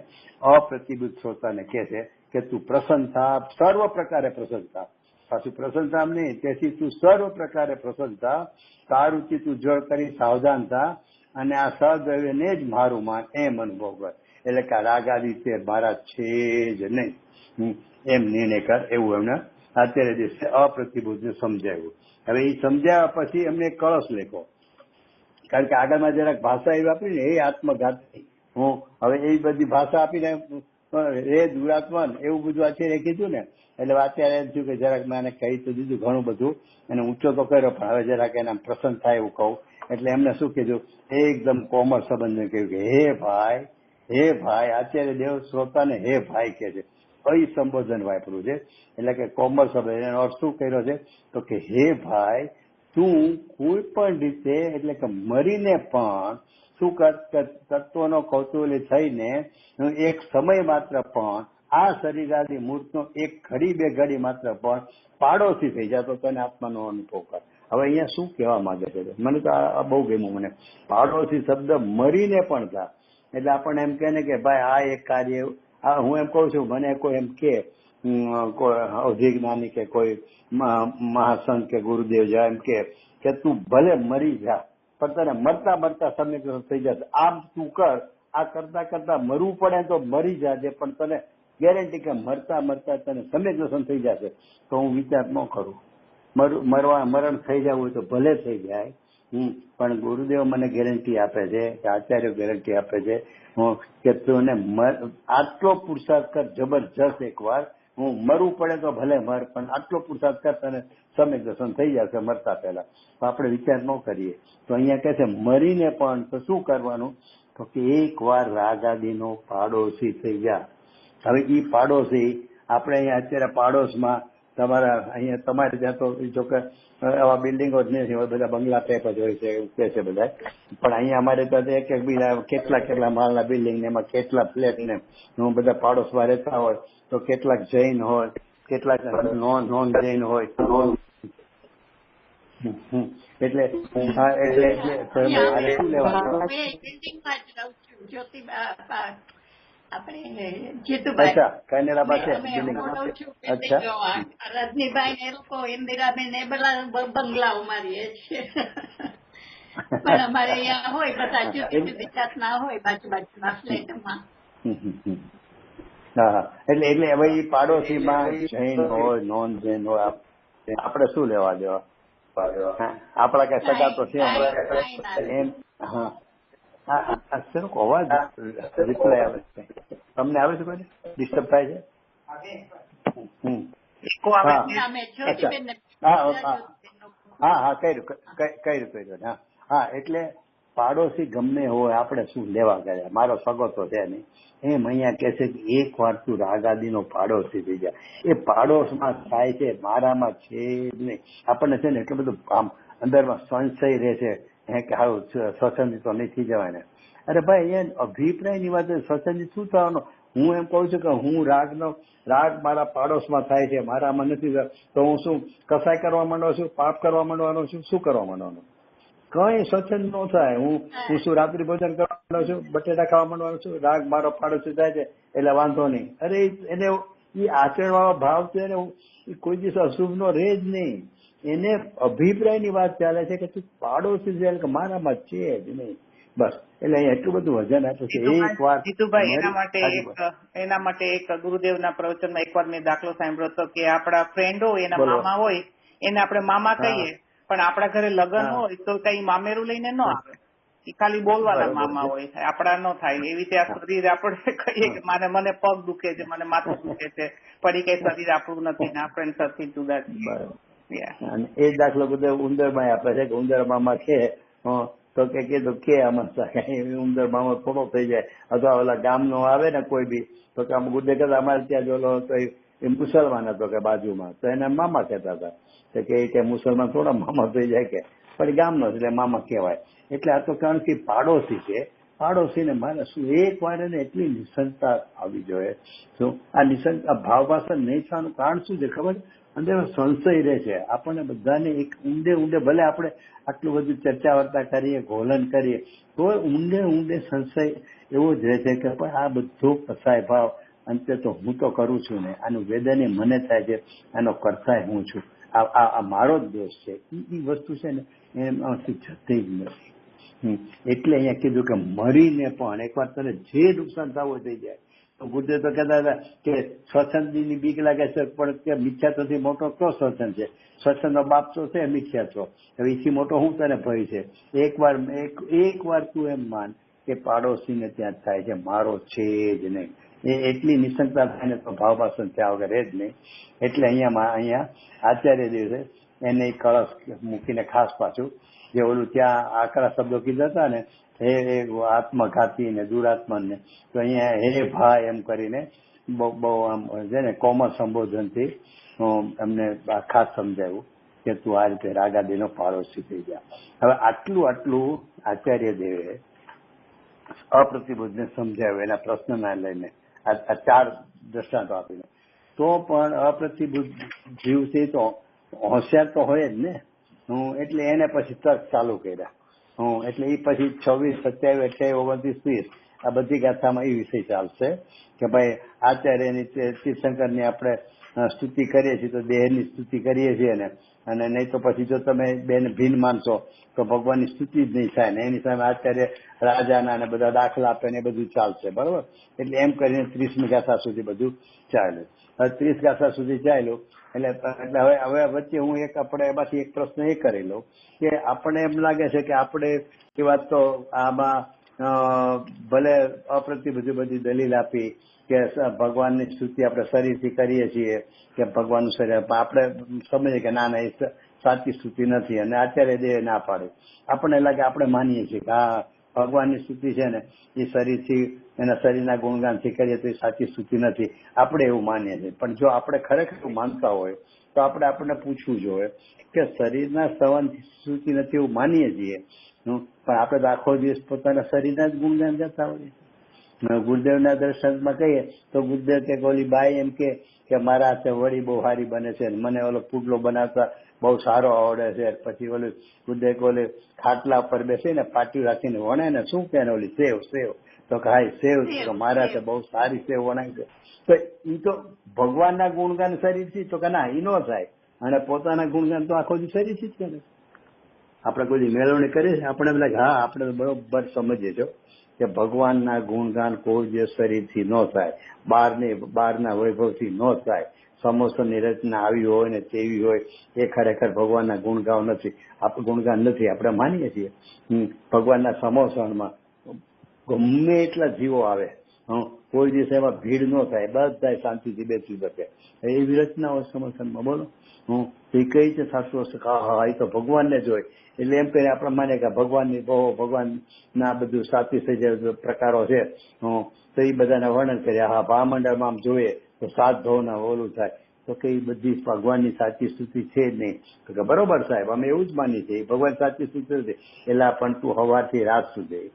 અપ્રતિબુદ્ધ શ્રોતાને કહે છે કે તું પ્રસન્ન થા, સર્વ પ્રકારે પ્રસન્ન થા. પાછું પ્રસન્ન થા નહીં, તેથી તું સર્વ પ્રકારે પ્રસન્ન થા. તારુચિ તું જળ કરી સાવધાન થા, અને આ સદ્રવ્યને જ મારું માન એમ અનુભવ કર. એટલે કે રાગાદિત્ય મારા છે જ નહીં, એમ નિર્ણય કર. એવું એમને અત્યારે દિવસે અપ્રતિબુદ્ધને સમજાવ્યું. હવે એ સમજાવ્યા પછી એમને કળશ લેખો, કારણ કે આગળમાં જરાક ભાષા એવી આપી ને, એ આત્મઘાતી હું હવે એવી બધી ભાષા આપીને એ દુરાત્મન એવું બધું અત્યારે કીધું ને, એટલે અત્યારે એમ થયું કે જરાક મેં એને કહી તો દીધું ઘણું બધું, અને ઊંચો તો કર્યો, પણ હવે જરાક એને પ્રસન્ન થાય એવું કહું. એટલે એમને શું કીધું, એકદમ કોમળ સંબંધને કહ્યું કે હે ભાઈ, અત્યારે દેવ શ્રોતાને હે ભાઈ કે છે, કઈ સંબોધન વાપર્યું છે, એટલે કે કોમળ સંબંધ. એનો અર્થ શું કર્યો છે તો કે હે ભાઈ, તું કોઈ પણ રીતે એટલે કે મરીને પણ શું કર, તત્વનો કૌતૂહલી થઈને એક સમય માત્ર પણ આ શરીરાદી મૂર્તનો એક ઘડી બે ઘડી માત્ર પણ પાડોશી થઈ જાય તો તને આત્માનો અનુભવ કર. હવે અહીંયા શું કહેવા માંગે છે? મને તો આ બહુ ગમ્યું. મને પાડોશી શબ્દ મરીને પણ થાય, એટલે આપણને એમ કહે ને કે ભાઈ આ એક કાર્ય, હું એમ કઉ છું, મને કોઈ એમ કે કોઈ અધિજ્ઞાની કે કોઈ મહાસંત કે ગુરુદેવ જાય એમ કે તું ભલે મરી જા પણ તને મરતા મરતા સમીકરણ થઈ જશે. આમ તું કર, આ કરતા કરતા મરવું પડે તો મરી જાજે, પણ તને ગેરંટી કે મરતા મરતા તને સમ્યક દર્શન થઈ જશે, તો હું વિચાર ન કરું. મરણ થઈ જવું હોય તો ભલે થઈ જાય, પણ ગુરુદેવ મને ગેરંટી આપે છે કે આચાર્ય ગેરંટી આપે છે કે તું આટલો પુરુષાર્થ કર જબરજસ્ત એકવાર, હું મરવું પડે તો ભલે મર, પણ આટલો પુરુષાર્થ કર તને સમ્યક દર્શન થઈ જશે મરતા પહેલા. તો આપણે વિચાર ન કરીએ. તો અહીંયા કહે છે મરીને પણ તો શું કરવાનું, તો કે એક વાર રાગાદીનો પાડોશી થઈ જા. હવે એ પાડોશી આપણે અહીંયા અત્યારે પાડોશમાં અહીંયા તમારે ત્યાં તો જો કે આવા બિલ્ડિંગો જ નથી હોય, બધા બંગલા ટાઈપ જ હોય છે એવું કે છે બધા. પણ અહીંયા અમારે ત્યાં એક એક બીજા કેટલા માળના બિલ્ડિંગ ને એમાં કેટલા ફ્લેટ ને બધા પાડોશમાં રહેતા હોય, તો કેટલાક જૈન હોય, કેટલાક નોન જૈન હોય. એટલે મારે શું લેવાનું, આપણે જીતુભાઈ કેનેડા પાસે રજનીભાઈ ને એ લોકો ઇન્દિરાબેન એ બધા બંગલાઓમાં રહીએ છીએ. પણ અમારે અહીંયા હોય બધા જુદી જુદી જાતના હોય બાજુના ફ્લેટમાં. હા, એટલે હવે એ પાડોશીમાં જૈન હોય નોન જૈન હોય, આપણે શું લેવા દેવા, આપડા કઈ સગા તો છે એમ. હા, અવાજ રિપ્લાય આવે છે, તમને આવે છે? કોઈ ડિસ્ટર્બ થાય છે? હા કર્યું. હા, એટલે પાડોશી ગમે હોય આપણે શું લેવા ગયા, મારો સગો તો છે નહીં. એમ અહીંયા કે છે કે એક વાર તું રાગાદીનો પાડોશી થઈ જાય. એ પાડોશમાં થાય છે, મારામાં છે જ નહીં. આપણને છે ને એટલું બધું આમ અંદરમાં સંશય રહે છે કે હારું સ્વચ્છંદી તો નહીં થઈ જવાય ને. અરે ભાઈ, અહીંયા અભિપ્રાયની વાત સ્વચ્છંદી શું થવાનો? હું એમ કહું છું કે હું રાગ મારા પાડોશમાં થાય છે, મારામાં નથી, તો હું શું કસાય કરવા માંડવા છું, પાપ કરવા માંડવાનો છું, શું કરવા માંડવાનું? કઈ સ્વચ્છંદ ન થાય. હું શું રાત્રિ ભોજન કરવા માંડવાનો છું, બટેટા ખાવા માંડવાનો છું, રાગ મારો પાડોશી થાય છે એટલે વાંધો નહીં. અરે એને એ આચરણ વાળો ભાવ છે ને, કોઈ દિવસ અશુભ નો રહે જ નહીં. એને અભિપ્રાયની વાત ચાલે છે કે તું પાડોશી છે કે મારામાં છે જ નહીં, બસ. એટલે અહીંયા એટલું બધું વજન આપે છે. એક વાર જીતુભાઈ, એના માટે એક ગુરુદેવના પ્રવચનમાં એકવાર મેં દાખલો સાંભળ્યો હતો કે આપણા ફ્રેન્ડ હોય, એના મામા હોય, એને આપણે મામા કહીએ, પણ આપણા ઘરે લગ્ન હોય તો કઈ મામેરું લઈને ન આવે, એ ખાલી બોલવાના મામા હોય, આપડા ન થાય. એવી રીતે આ શરીર આપણે કહીએ કે મને પગ દુખે છે, મને માથું દુખે છે, પણ એ કઈ શરીર આપણું નથી ને આપણે શરીર જુદા છીએ. એ દાખલો બધો ઉંદર માં આપે છે કે ઉંદર મામા છે તો કે કીધું કે આમાં ઉંદર મામા થોડો થઈ જાય. અથવા ઓલા ગામનો આવે ને કોઈ બી, તો કે ગુદે કહેતા અમારે ત્યાં જોલો તો એ મુસલમાન હતો કે બાજુમાં, તો એને મામા કહેતા હતા કે મુસલમાન થોડા મામા થઈ જાય કે, પણ ગામનો એટલે મામા કહેવાય. એટલે આ તો કારણ કે પાડોશી છે, પાડોશીને મારે શું એક વાર એને એટલી નિસંગતા આવી જોઈએ. શું આ નિસંગતા ભાવભાષા નહીં થવાનું કારણ શું છે ખબર? અંદર સંશય રહે છે. આપણને બધાને એક ઊંડે ભલે આપણે આટલું બધું ચર્ચા વાર્તા કરીએ, ઘોલન કરીએ, તો ઊંડે સંશય એવો જ રહે છે કે આ બધો કસાય ભાવ અંતે તો હું તો કરું છું ને, આનું વેદન મને થાય છે, આનો કરતાય હું છું, આ મારો જ દોષ છે. એ વસ્તુ છે ને એમાંથી જતી જ નથી. એટલે અહીંયા કીધું કે મરીને પણ એકવાર તને જે નુકસાન થવું થઈ જાય. તો ગુરુદેવ તો કહેતા હતા કે સ્વચ્છંદની બીક લાગે છે, પણ કે મિથ્યાત્વથી મોટો તો સ્વચ્છંદ છે. સ્વચ્છંદનો બાપ તો છે મિથ્યાત્વ. હવે એથી મોટો હું તને ભય છે? એક વાર તું એમ માન કે પાડોશીને ત્યાં થાય છે, મારો છે જ નહીં. એ એટલી નિસંગતા થાય ને તો ભાવભાષણ થયા વગર જ નહીં. એટલે અહીંયા આચાર્ય દિવસે એને કળશ મૂકીને ખાસ પાછું જે ઓલું ત્યાં આકરા શબ્દો કીધા હતા ને, હે આત્મઘાતી ને દુરાત્મન ને, તો અહીંયા હે ભાઈ એમ કરીને બહુ આમ છે ને કોમળ સંબોધનથી એમને ખાસ સમજાવ્યું કે તું આ રીતે રાગાદીનો પાડોશી થઈ જા. હવે આટલું આચાર્ય દેવે અપ્રતિબુદ્ધને સમજાવ્યું એના પ્રશ્નના લઈને, આ 4 દ્રષ્ટાંતો આપીને. તો પણ અપ્રતિબુદ્ધ જીવ છે તો હોશિયાર તો હોય જ ને. એટલે એને પછી તર્ક ચાલુ કર્યા. એટલે એ પછી 26, 27, 28, 29, 30 આ બધી ગાથામાં એ વિષય ચાલશે કે ભાઈ આચાર્યની તીર્થંકરની આપણે સ્તુતિ કરીએ છીએ તો દેહની સ્તુતિ કરીએ છીએ ને, અને નહીં તો પછી જો તમે બેન ભીન માનશો તો ભગવાનની સ્તુતિ જ નહીં થાય ને. એની સામે આચાર્ય રાજાના અને બધા દાખલા આપે ને એ બધું ચાલશે, બરોબર. એટલે એમ કરીને 30મી ગાથા સુધી બધું ચાલ્યું. હવે 30 ગાથા સુધી ચાલ્યું એટલે હવે વચ્ચે હું આપણે એમાંથી એક પ્રશ્ન એ કરી લઉં કે આપણને એમ લાગે છે કે આપણે એ વાત તો આમાં ભલે અપ્રતિબદ્ધ બધી દલીલ આપી કે ભગવાનની સ્તુતિ આપણે શરીરથી કરીએ છીએ કે ભગવાનનું શરીર, આપણે સમજીએ કે ના ના એ સાચી સ્તુતિ નથી અને આચાર્ય દેહ ના પાડે. આપણને લાગે આપણે માનીએ છીએ કે હા ભગવાનની સ્તુતિ છે ને એ શરીરથી એના શરીરના ગુણગાનથી કરીએ તો એ સાચી સ્તુતિ નથી, આપણે એવું માનીએ છીએ. પણ જો આપણે ખરેખર માનતા હોય તો આપણને પૂછવું જોઈએ કે શરીરના સંવાદથી સ્તુતિ નથી એવું માનીએ છીએ, પણ આપણે તો આખો દિવસ પોતાના શરીરના જ ગુણગાન કરતા હોઈએ. ગુરુદેવના દર્શનમાં કહીએ તો ગુરુદેવ કે ઓલી બાઈ એમ કે મારા હાથે વડી બહુ સારી બને છે, મને ઓલો પુડલો બનાવતા બહુ સારો આવડે છે. પછી ઓલું ગુરુદેવ ઓલે ખાટલા પર બેસીને પાટિયું રાખીને વણે ને શું કે ઓલી સેવ તો કે હા સેવ મારા હાથે બહુ સારી સેવ વણાય છે. તો એ તો ભગવાનના ગુણગાન શરીરથી તો કે ના એ ન થાય, અને પોતાના ગુણગાન તો આખો દિવસ શરીરથી જ કરે. આપણે કોઈ મેળવણી કરીએ છીએ આપણે લાગે હા આપણે બરોબર સમજીએ છો કે ભગવાનના ગુણગાન કોઈ જે શરીરથી ન થાય, બહારના વૈભવથી ન થાય. સમોસાની રચના આવી હોય ને તેવી હોય એ ખરેખર ભગવાનના ગુણગાન નથી, આપણે માનીએ છીએ. ભગવાનના સમોસણમાં ગમે એટલા જીવો આવે, કોઈ દિવસ એમાં ભીડ ન થાય, બધા શાંતિથી બેસી શકે એવી રચના હોય સમોસણમાં. બોલો એ કઈ રીતે થતું હશે? હા એ તો ભગવાનને જ હોય. એટલે એમ કરીને આપણે માનીએ કે ભગવાનના બધું સાથી જે પ્રકારો છે તો એ બધાના વર્ણન કરીએ. હા ભાવમંડળમાં આમ જોઈએ તો 7 ભાવના ઓલું થાય તો કે એ બધી ભગવાનની સાચી સ્તુતિ છે જ નહીં. તો કે બરોબર સાહેબ અમે એવું જ માનીએ છીએ ભગવાન સાચી સ્તુતિ નથી. એટલે પણ તું સવારથી રાત સુધી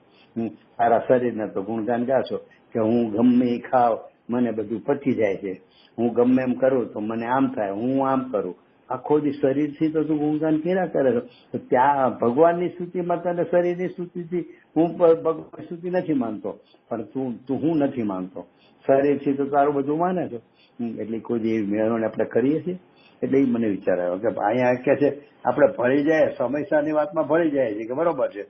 તારા શરીરના તો ગુણગાન ગાશો કે હું ગમે એ ખાવ મને બધું પચી જાય છે, હું ગમે એમ કરું તો મને આમ થાય, હું આમ કરું. આખો દી શરીરથી તો તું ગુણગાન કર્યા કરે તો ત્યાં ભગવાનની સ્તુતિમાં તને શરીરની સ્તુતિથી હું ભગવાનની સ્તુતિ નથી માનતો, પણ તું હું નથી માનતો, શરીરથી તો તારું બધું માને છો. એટલે કોઈ દી એવી મેળવણી આપણે કરીએ છીએ. એટલે એ મને વિચાર આવ્યો કે અહીંયા કે છે આપણે ભળી જાય સમયસાની વાતમાં ભળી જાય છે કે બરોબર છે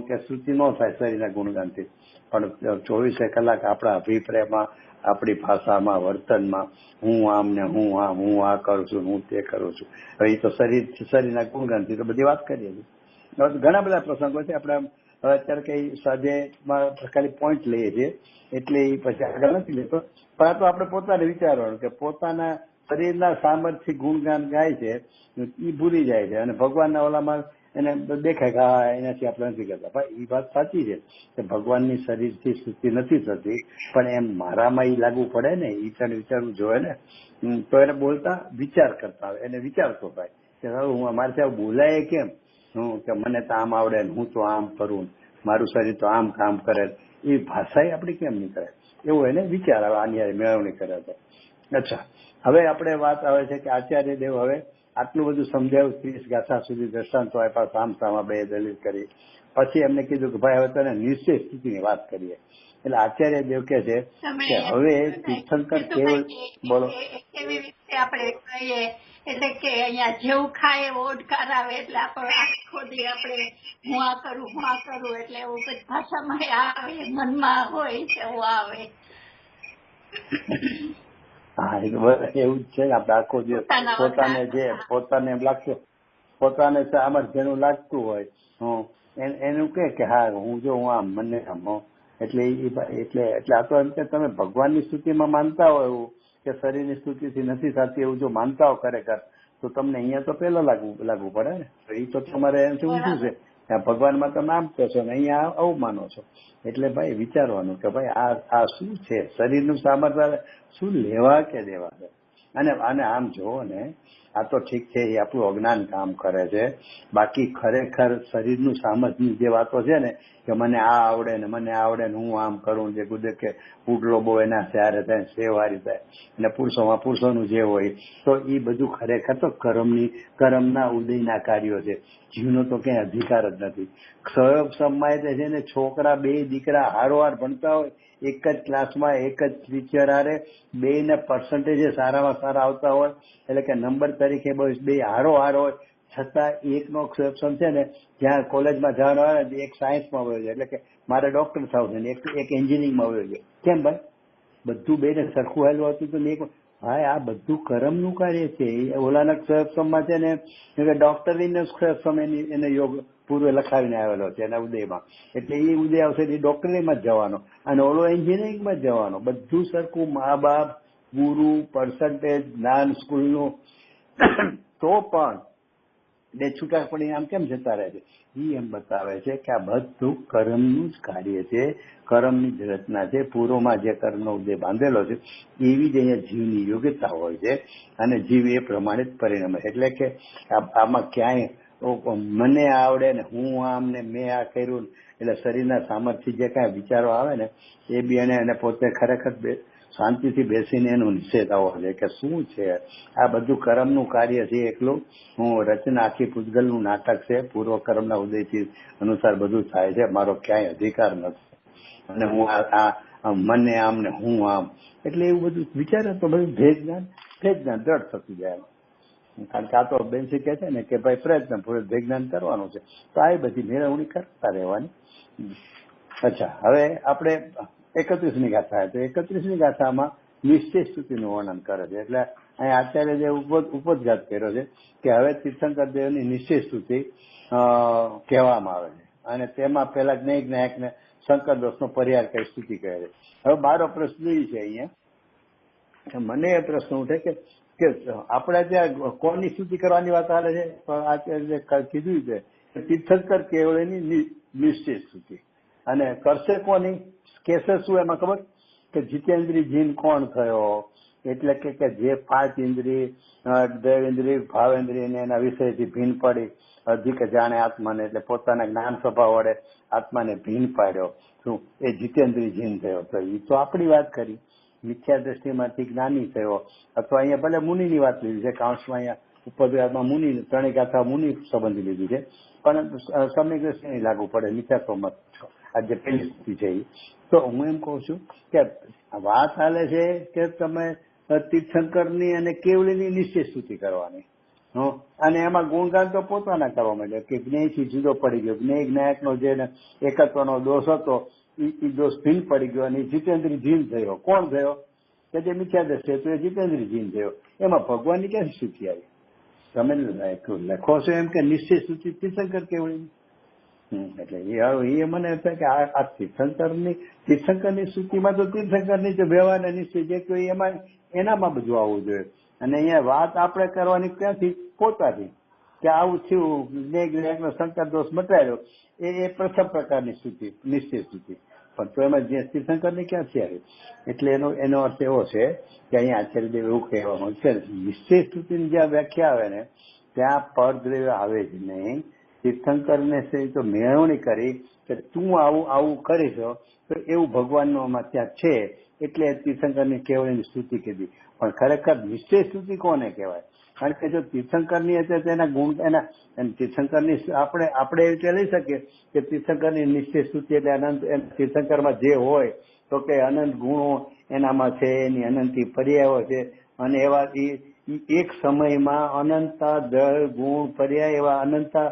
કે સ્તુતિ ન થાય શરીરના ગુણગાનથી, પણ 24 કલાક આપણા અભિપ્રાયમાં આપણી ભાષામાં વર્તનમાં હું આમ ને હું આમ, હું આ કરું છું, હું તે કરું છું. હવે એ તો શરીરના ગુણગાનથી તો બધી વાત કરીએ છીએ. ઘણા બધા પ્રસંગો છે આપણે અત્યારે કઈ સાંજેમાં ખાલી પોઈન્ટ લઈએ છીએ એટલે એ પછી આગળ નથી લેતો. પણ આ તો આપણે પોતાને વિચારવાનું કે પોતાના શરીરના સામર્થ્ય ગુણગાન ગાય છે એ ભૂલી જાય છે અને ભગવાનના ઓલામાં એને દેખાય કે હા એનાથી આપણે નથી કરતા. ભાઈ એ વાત સાચી છે કે ભગવાનની શરીરથી સ્તુતિ નથી થતી, પણ એમ મારામાં એ લાગુ પડે ને એ તને વિચારવું જોઈએ ને. તો એને બોલતા વિચાર કરતા આવે, એને વિચારતો થાય કે હું અમારે આવું બોલાય કેમ, કે મને તો આમ આવડે ને હું તો આમ કરું, મારું શરીર તો આમ કામ કરે, એ ભાષા આપણી કેમ નહીં કરે એવું એને વિચાર આવે આની મેળવણી કરે તો. અચ્છા, હવે આપણે વાત આવે છે કે આચાર્ય દેવ હવે આટલું બધું સમજાવ્યું, 30 ગાથા સુધી દ્રષ્ટાંતો આપ્યા, સામસામા બે દલીલ કરી, પછી એમને કીધું કે ભાઈ હવે તને નિશ્ચય સ્થિતિની વાત કરીએ. એટલે આચાર્ય દેવ કે છે કે હવે તીર્થંકર કેવળ બોલો કેવી રીતે આપણે કહીએ એટલે કે અહીંયા જેવું ખાય એવો ઓડકાર આવે એટલે આપણે આખો દી આપણે હું આ કરું એટલે એવું બધી ભાષામાં આવે, મનમાં હોય એવું આવે. હા એવું જ છે ને. આપણે આખો દિવસ પોતાને એમ લાગતું, પોતાને સામર્થ્યનું લાગતું હોય એનું કે હા હું આમ મને આમ, એટલે આ તો એમ કે તમે ભગવાનની સ્તુતિમાં માનતા હોય એવું કે શરીરની સ્તુતિથી નથી થતી એવું જો માનતા હો ખરેખર તો તમને અહીંયા તો પેલા લાગવું પડે ને. તો એ તો તમારે એમ ઊંધું છે. ભગવાનમાં તમે આમ કહો છો ને અહીંયા આવું માનો છો. એટલે ભાઈ વિચારવાનું કે ભાઈ આ શું છે, શરીરનું સામર્થ્ય શું લેવા કે દેવા છે. અને આમ જોવો ને આ તો ઠીક છે, એ આપણું અજ્ઞાન કામ કરે છે. બાકી ખરેખર શરીરનું સામર્થ્યની જે વાતો છે ને કે મને આ આવડે ને મને આવડે ને હું આમ કરું, જે કુદે કે ઉડલો બહુ એના ત્યારે થાય, સેવારી થાય, અને પુરુષોમાં પુરુષોનું જે હોય, તો એ બધું ખરેખર તો કર્મના ઉદયના કાર્યો છે. જીવનો તો ક્યાંય અધિકાર જ નથી. સહયોગ સમય છે ને છોકરા બે દીકરા હારોહાર ભણતા હોય, એક જ ક્લાસમાં એક જ ટીચર હારે, બે ને પર્સન્ટેજ સારામાં સારા આવતા હોય, એટલે કે નંબર તરીકે બે હારોહાર હોય, છતાં એકનો એક્સેપ્શન છે ને જ્યાં કોલેજમાં જવાનો હોય એક સાયન્સમાં વયો છે, એટલે કે મારે ડોક્ટર થવું છે, એક એન્જિનિયરિંગમાં વયો છે. કેમ ભાઈ? બધું બેને સરખું હેલું હતું તો ભાઈ આ બધું કર્મનું કાર્ય છે. ઓલાના ક્ષયક્ષમમાં છે ને ડોક્ટરીનો ક્ષયક્ષમ એને યોગ પૂર્વે લખાવીને આવેલો છે એના ઉદયમાં, એટલે એ ઉદય આવશે એ ડોક્ટરીમાં જ જવાનો, અને ઓલો એન્જિનિયરિંગમાં જ જવાનો. બધું સરખું, મા બાપ, ગુરુ, પર્સન્ટેજ, જ્ઞાન સ્કૂલનું, તો પણ બે છૂટા પડીને આમ કેમ જતા રહે છે? એ એમ બતાવે છે કે આ બધું કર્મનું જ કાર્ય છે, કર્મની જ રચના છે. પૂર્વમાં જે કર્મનો ઉદય બાંધેલો છે એવી જ અહીંયા જીવની યોગ્યતા હોય છે, અને જીવ એ પ્રમાણે જ પરિણમે. એટલે કે આમાં ક્યાંય મને આવડે ને હું આમ ને મેં આ કર્યું, એટલે શરીરના સામર્થ્ય જે કાંઈ વિચારો આવે ને એ બી એને પોતે ખરેખર શાંતિથી બેસીને એનો નિષેધ આવો છે કે શું છે આ બધું કર્મનું કાર્ય છે એકલું. હું રચના આખી પૂતગલનું નાટક છે, પૂર્વ કર્મના ઉદયથી અનુસાર બધું થાય છે, મારો ક્યાંય અધિકાર નથી, અને હું આ મને આમ ને હું આમ, એટલે એવું બધું વિચારે તો બધું ભેદ જ્ઞાન દ્રઢ થતું જાય. કારણ કે આ તો બેનસી કહે છે ને કે ભાઈ પ્રયત્ન પૂરે ભેદ જ્ઞાન કરવાનું છે, તો આ બધી મેળવણી કરતા રહેવાની. અચ્છા, હવે આપણે 31મી ગાથા, તો 31મી ગાથામાં નિશ્ચય સ્તુતિનું વર્ણન કરે છે. એટલે અહીં આચાર્ય જે ઉપોદઘાત કર્યો છે કે હવે તીર્થંકર દેવની નિશ્ચય સ્તુતિ કહેવામાં આવે છે, અને તેમાં પેલા જ્ઞેય જ્ઞાયકને શંકર દોષનો પરિહાર કરી સ્તુતિ કહે છે. હવે મારો પ્રશ્ન એ છે અહીંયા, મને એ પ્રશ્ન ઉઠે કે આપણે ત્યાં કોની સ્તુતિ કરવાની વાત આવે છે? આચાર્ય કીધું છે તીર્થંકર કેવળની નિશ્ચય સ્તુતિ, અને કરશે કોની? કેસે શું એમાં ખબર કે જીતેન્દ્રિય જીન કોણ થયો? એટલે કે જે 5 ઇન્દ્રિય, દેવેન્દ્રિય, ભાવેન્દ્રિય ને એના વિષયથી ભીન પડી અધિક જાણે આત્માને, એટલે પોતાના જ્ઞાન સ્વભાવ વડે આત્માને ભીન પાડ્યો, શું એ જીતેન્દ્રિય જીન થયો? તો એ તો આપણી વાત કરી, મિથ્યા દ્રષ્ટિમાંથી જ્ઞાની થયો, અથવા અહીંયા ભલે મુનિની વાત લીધી છે, કાંસમાં અહીંયા ઉપદ્રવમાં મુનિ, ત્રણેય ગાથા મુનિ સંબંધી લીધી છે, પણ સમય દ્રષ્ટિ નહીં લાગુ પડે, મિથ્યાત્વમાં આ જે પેલી સ્થિતિ છે એ. તો હું એમ કઉ છું કે વાત હાલે છે કે તમે તીર્થંકરની અને કેવલીની નિશ્ચય સ્તુતિ કરવાની, અને એમાં ગુણગાન તો પોતાના કરવા માંડ્યા કે જ્ઞેયથી જુદો પડી ગયો, જ્ઞેય જ્ઞાયકનો જે એકત્વનો દોષ હતો એ દોષ ભીન પડી ગયો, અને જીતેન્દ્રિય જીન થયો. કોણ થયો? કે જે મિથ્યા દ્રષ્ટિ હતો એ જીતેન્દ્રિય જીન થયો. એમાં ભગવાનની ક્યાંથી સ્તુતિ આવી? તમે લખો છો એમ કે નિશ્ચય સ્તુતિ તીર્થંકર કેવળી, એટલે એ મને થાય કે આ તીર્થંકરની સ્તુતિમાં તો તીર્થંકરની જે વ્યવહાર નિશ્ચય જે કોઈ એનામાં બધું આવવું જોઈએ, અને અહીંયા વાત આપણે કરવાની ક્યાંથી? પોતાથી, કે આવું થયું, જ્ઞેયનો શંકર દોષ મટાડ્યો, એ પ્રથમ પ્રકારની સ્તુતિ, નિશ્ચય સ્તુતિ. પણ તો એમાં જે તીર્થંકરની ક્યાંથી આવી? એટલે એનો અર્થ એવો છે કે અહીંયા આચાર્યદેવ એવું કહેવામાં છે નિશ્ચય સ્તુતિની જ્યાં વ્યાખ્યા આવે ને ત્યાં પરદ્રવ્ય આવે જ નહીં. તીર્થંકરને તો મેળવણી કરી કે તું આવું કરીશ તો એવું ભગવાનનો ત્યાં છે, એટલે તીર્થંકરની કેવળની સ્તુતિ કીધી. પણ ખરેખર નિશ્ચય સ્તુતિ કોને કહેવાય? કારણ કે જો તીર્થંકરની હતી તેના ગુણ એના તીર્થંકરની આપણે એવી રીતે લઈ શકીએ કે તીર્થંકરની નિશ્ચય સ્તુતિ એટલે અનંત, તીર્થંકરમાં જે હોય તો કે અનંત ગુણો એનામાં છે, એની અનંતી પર્યાયો છે, અને એવા એક સમયમાં અનંતા દ્રવ્ય ગુણ પર્યાય એવા અનંતા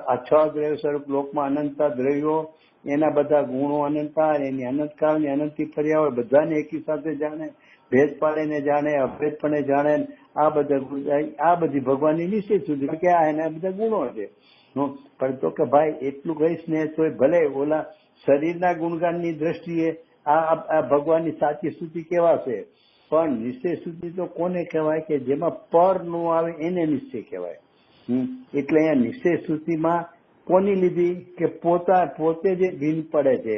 આ 6 દ્રવ્ય સ્વરૂપ લોકમાં અનંતા દ્રવ્યો, એના બધા ગુણો અનંતા, એની અનંતકાળની અનંતી પર્યાય બધાને એકી સાથે જાણે, ભેદ પાડીને જાણે, અભેદપણે જાણે. આ બધી ભગવાનની નિશ્ચય સુધી કે આ એના બધા ગુણો છે. પણ તો કે ભાઈ એટલું કહીશ ને તો ભલે ઓલા શરીરના ગુણગાનની દ્રષ્ટિએ આ ભગવાનની સાચી સ્તુતિ કેવાશે, પણ નિશ્ચય સ્તુતિ તો કોને કહેવાય? કે જેમાં પર નો આવે એને નિશ્ચય કહેવાય. એટલે અહીંયા નિશ્ચય સ્તુતિમાં કોની લીધી? કે પોતે જે ભીન પડે છે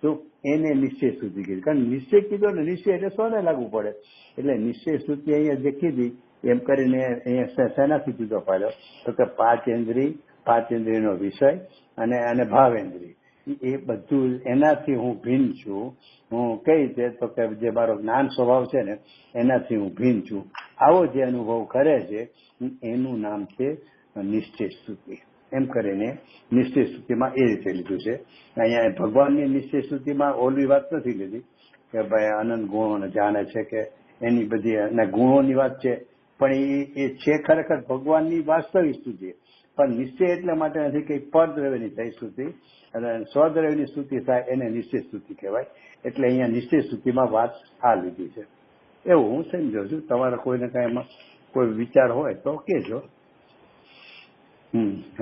તો એને નિશ્ચય સ્તુતિ કીધી. કારણ નિશ્ચય કીધો ને, નિશ્ચય એટલે સોને લાગુ પડે, એટલે નિશ્ચય સ્તુતિ અહીંયા જે કીધી એમ કરીને અહીંયા શેનાથી જુદો પાડ્યો તો કે પાંચ ઇન્દ્રિયનો વિષય અને ભાવેન્દ્રિય એ બધું એનાથી હું ભિન્ન છું. હું કઈ રીતે તો કે જે મારો જ્ઞાન સ્વભાવ છે ને એનાથી હું ભિન્ન છું. આવો જે અનુભવ કરે છે એનું નામ છે નિશ્ચય સ્તુતિ. એમ કરીને નિશ્ચય સ્તુતિમાં એ રીતે લીધું છે. અહીંયા ભગવાનની નિશ્ચય સ્તુતિમાં ઓલી વાત નથી લીધી કે ભાઈ અનંત ગુણોને જાણે છે કે એની બધી અને ગુણોની વાત છે, પણ એ છે ખરેખર ભગવાનની વાસ્તવિક સ્તુતિ. પણ નિશ્ચય એટલા માટે નથી કે પરદ્રવ્યની થઈ સ્તુતિ અને સ્વદ્રવ્યની સ્તુતિ થાય એને નિશ્ચય સ્તુતિ કહેવાય. એટલે અહીંયા નિશ્ચય સ્તુતિમાં વાત આ લીધી છે એવું હું સમજો છું. તમારા કોઈને કઈ એમાં કોઈ વિચાર હોય તો કહેજો.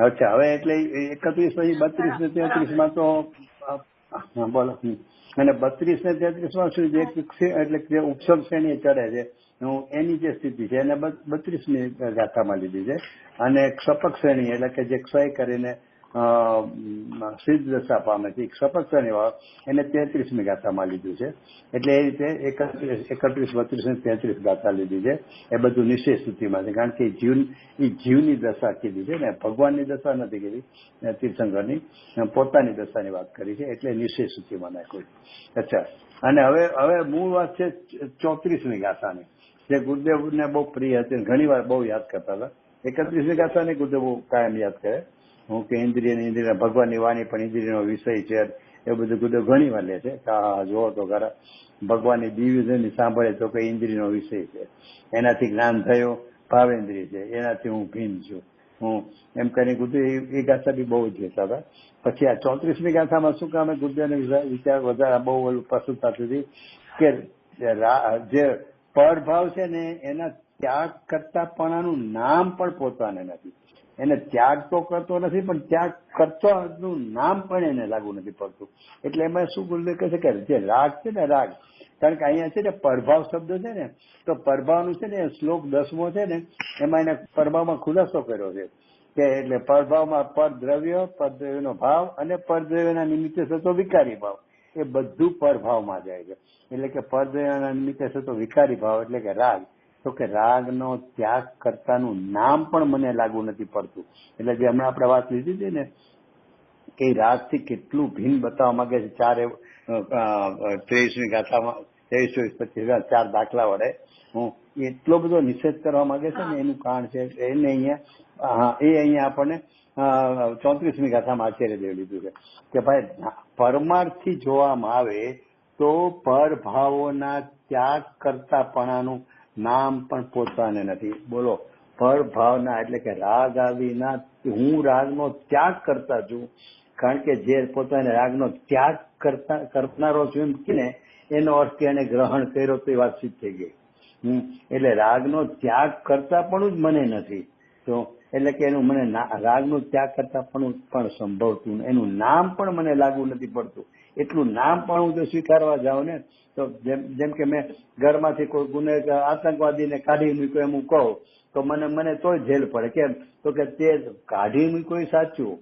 અચ્છા, હવે એટલે 31 પછી 32 ને 33 માં તો બોલો. અને 32 ને 33 માં શું એટલે ઉપસમ શ્રેણી ચડે છે એની જે સ્થિતિ છે એને 32મી ગાથામાં લીધી છે. અને ક્ષપક શ્રેણી એટલે કે જે ક્ષય કરીને સિદ્ધ દશા પામે છે ક્ષપક શ્રેણી વાળો એને 33મી ગાથામાં લીધું છે. એટલે એ રીતે 31, 32 ને 33 ગાથા લીધી છે. એ બધું નિશ્ચય સ્તુતિમાં છે, કારણ કે જીવની દશા કીધી છે ને, ભગવાનની દશા નથી કીધી, તીર્થંકરની પોતાની દશાની વાત કરી છે એટલે નિશ્ચય સ્તુતિમાં નાખ્યું. અચ્છા, અને હવે મૂળ વાત છે 34મી ગાથાની, જે ગુરુદેવને બહુ પ્રિય હતી, ઘણી વાર બહુ યાદ કરતા હતા. 31મી ગાથાને ગુરુદેવ બહુ કાયમ યાદ કરે. હું કે ઇન્દ્રિય ભગવાનની વાણી પણ ઇન્દ્રિયનો વિષય છે એ બધું ગુરુદેવ ઘણી વાર લે છે. જોવો તો ખરા ભગવાનની દિવ્ય સાંભળે તો કઈ ઇન્દ્રિયનો વિષય છે, એનાથી જ્ઞાન થયો ભાવેન્દ્રિય છે, એનાથી હું ભિન્ન છું. હું એમ કરીને ગુરુદેવ એ ગાથા બી બહુ જ લેતા હતા. પછી આ 34મી ગાથામાં શું કામ ગુરુદેવને વિચાર વધારે બહુ પસંદ થતી હતી કે જે પરભાવ છે ને એના ત્યાગ કરતાપણાનું નામ પણ પોતાને નથી. એને ત્યાગ તો કરતો નથી પણ ત્યાગ કરતાનું નામ પણ એને લાગુ નથી પડતું. એટલે એમાં શું ગુરુદેવ કહે છે કે જે રાગ છે ને રાગ, કારણ કે અહીંયા છે ને પરભાવ શબ્દ છે ને તો પરભાવનું છે ને શ્લોક 10મો છે ને એમાં એને પરભાવમાં ખુલાસો કર્યો છે કે એટલે પરભાવમાં પરદ્રવ્યનો ભાવ અને પરદ્રવ્યના નિમિત્તે થતો વિકારી ભાવ એ બધું પરભાવમાં જાય છે. એટલે કે પરદ્રવ્યના નિમિત્તે થતો વિકારી ભાવ એટલે કે રાગ, તો કે રાગનો ત્યાગ કરતાનું નામ પણ મને લાગુ નથી પડતું. એટલે જે હમણાં આપણે વાત લીધી હતી ને કે રાગથી કેટલું ભિન્ન બતાવવા માંગે છે 23મી ગાથામાં 23, 24, 25 4 દાખલા વડે એટલો બધો નિષેધ કરવા માંગે છે ને એનું કારણ છે એને અહીંયા આપણને 34મી ગાથામાં આચાર્યદેવે લીધું છે કે ભાઈ પરમાર્થથી જોવામાં આવે તો પરભાવોના ત્યાગ કરતાપણાનું નામ પણ પોતાને નથી. બોલો, પરભાવના એટલે કે રાગ આદિના હું રાગનો ત્યાગ કરતા છું, કારણ કે જે પોતાને રાગનો ત્યાગ કરનારો છું એમ કે ને એનો અર્થ કે એને ગ્રહણ કર્યો તો એ વાત સિદ્ધ થઈ ગઈ. એટલે રાગનો ત્યાગ કરતા પણ જ મને નથી. તો એટલે કે એનું મને રાગનો ત્યાગ કરતા પણ સંભવતું, એનું નામ પણ મને લાગુ નથી પડતું. એટલું નામ પણ હું જો સ્વીકારવા જાઉં ને તો જેમ કે મેં ઘરમાંથી કોઈ ગુનેગાર આતંકવાદીને કાઢી મૂક્યો એમ હું કહું તો મને તોય જેલ પડે. કેમ તો કે તે કાઢી મૂક્યો સાચું,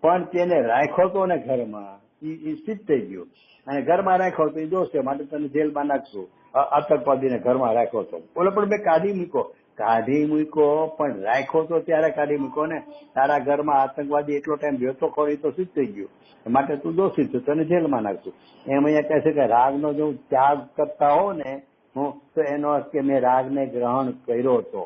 પણ તેને રાખ્યો તો ને ઘરમાં એ સિદ્ધ થઈ ગયું. અને ઘરમાં રાખ્યો તો એ દોષ છે, માટે તને જેલમાં નાખશું. આતંકવાદીને ઘરમાં રાખ્યો તો બોલો, પણ મેં કાઢી મૂક્યો પણ રાખ્યો તો ત્યારે કાઢી મૂક્યો ને. તારા ઘરમાં આતંકવાદી એટલો ટાઈમ રહ્યો તો ખરો, એ તો સિદ્ધ થઈ ગયું, માટે તું દોષિત છું, તને જેલમાં નાખશું. એમ અહીંયા કહે છે કે રાગનો જો ત્યાગ કરતા હો ને તો એનો અર્થ કે મેં રાગને ગ્રહણ કર્યો હતો,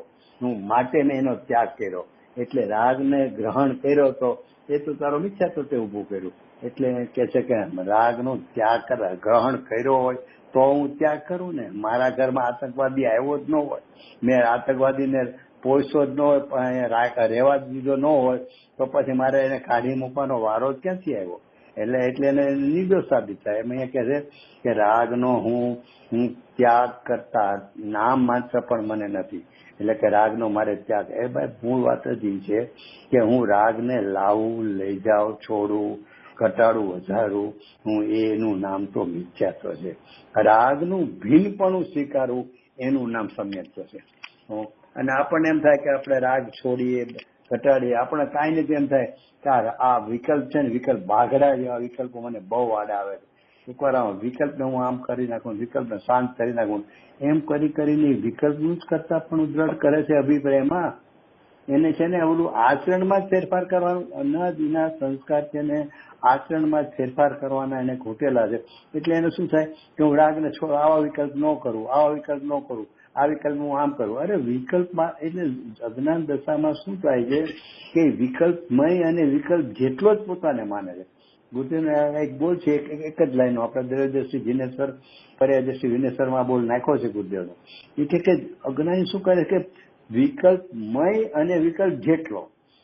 માટે મેં એનો ત્યાગ કર્યો. એટલે રાગને ગ્રહણ કર્યો હતો એ તો તારો મિથ્યા તો તે ઉભું કર્યું. એટલે કે છે કે રાગનો ત્યાગ ગ્રહણ કર્યો હોય તો હું ત્યાગ કરું ને. મારા ઘરમાં આતંકવાદી આવ્યો જ ન હોય, મેં આતંકવાદીને પોષો જ ન હોય, રહેવા દીધો ન હોય, તો પછી મારે એને કાઢી મૂકવાનો વારો જ ક્યાંથી આવ્યો? એટલે એને નિર્દોષ સાબિત થાય. એમ અહીંયા કહે છે કે રાગનો હું ત્યાગ કરતા નામ માત્ર પણ મને નથી. એટલે કે રાગનો મારે ત્યાગ, એ ભાઈ મૂળ વાત જ એ છે કે હું રાગને લાવું, લઈ જાઉં, છોડું, ઘટાડું, વધારું, એનું નામ તો મિથ્યાત્વ છે. રાગનું ભિન્નપણું સ્વીકારવું એનું નામ સમ્યક્ત્વ છે. અને આપણને એમ થાય કે આપણે રાગ છોડીએ, ઘટાડીએ, આપણે કાંઈ નથી એમ થાય કે આ વિકલ્પ છે ને, વિકલ્પ બાઘડા જેવા વિકલ્પો મને બહુ આડા આવે છે. એકવાર વિકલ્પને હું આમ કરી નાખું, વિકલ્પને શાંત કરી નાખું, એમ કરીને વિકલ્પનું જ કરતા પણ દ્રઢ કરે છે અભિપ્રાયમાં. એને છે ને ઓલું આચરણમાં જ ફેરફાર કરવાનું, અનાદિના સંસ્કાર છે ને આચરણમાં જ ફેરફાર કરવાના એને ઘૂંટેલા છે. એટલે એને શું થાય કે હું રાગને છોડ, આવા વિકલ્પ ન કરું, આવા વિકલ્પ ન કરું, આ વિકલ્પ હું આમ કરું. અરે વિકલ્પમાં એટલે અજ્ઞાન દશામાં શું થાય છે કે વિકલ્પમય અને વિકલ્પ જેટલો જ પોતાને માને છે. ગુરુદેવને એક બોલ છે, એક જ લાઈનો આપણે દ્રવ્યદર્શી જીનેશ્વર પર્યાદર્શી વિનેશ્વરમાં બોલ નાખ્યો છે ગુરુદેવનો. એ કે અજ્ઞાની શું કરે કે વિકલ્પમય અને વિકલ્પ જેટલો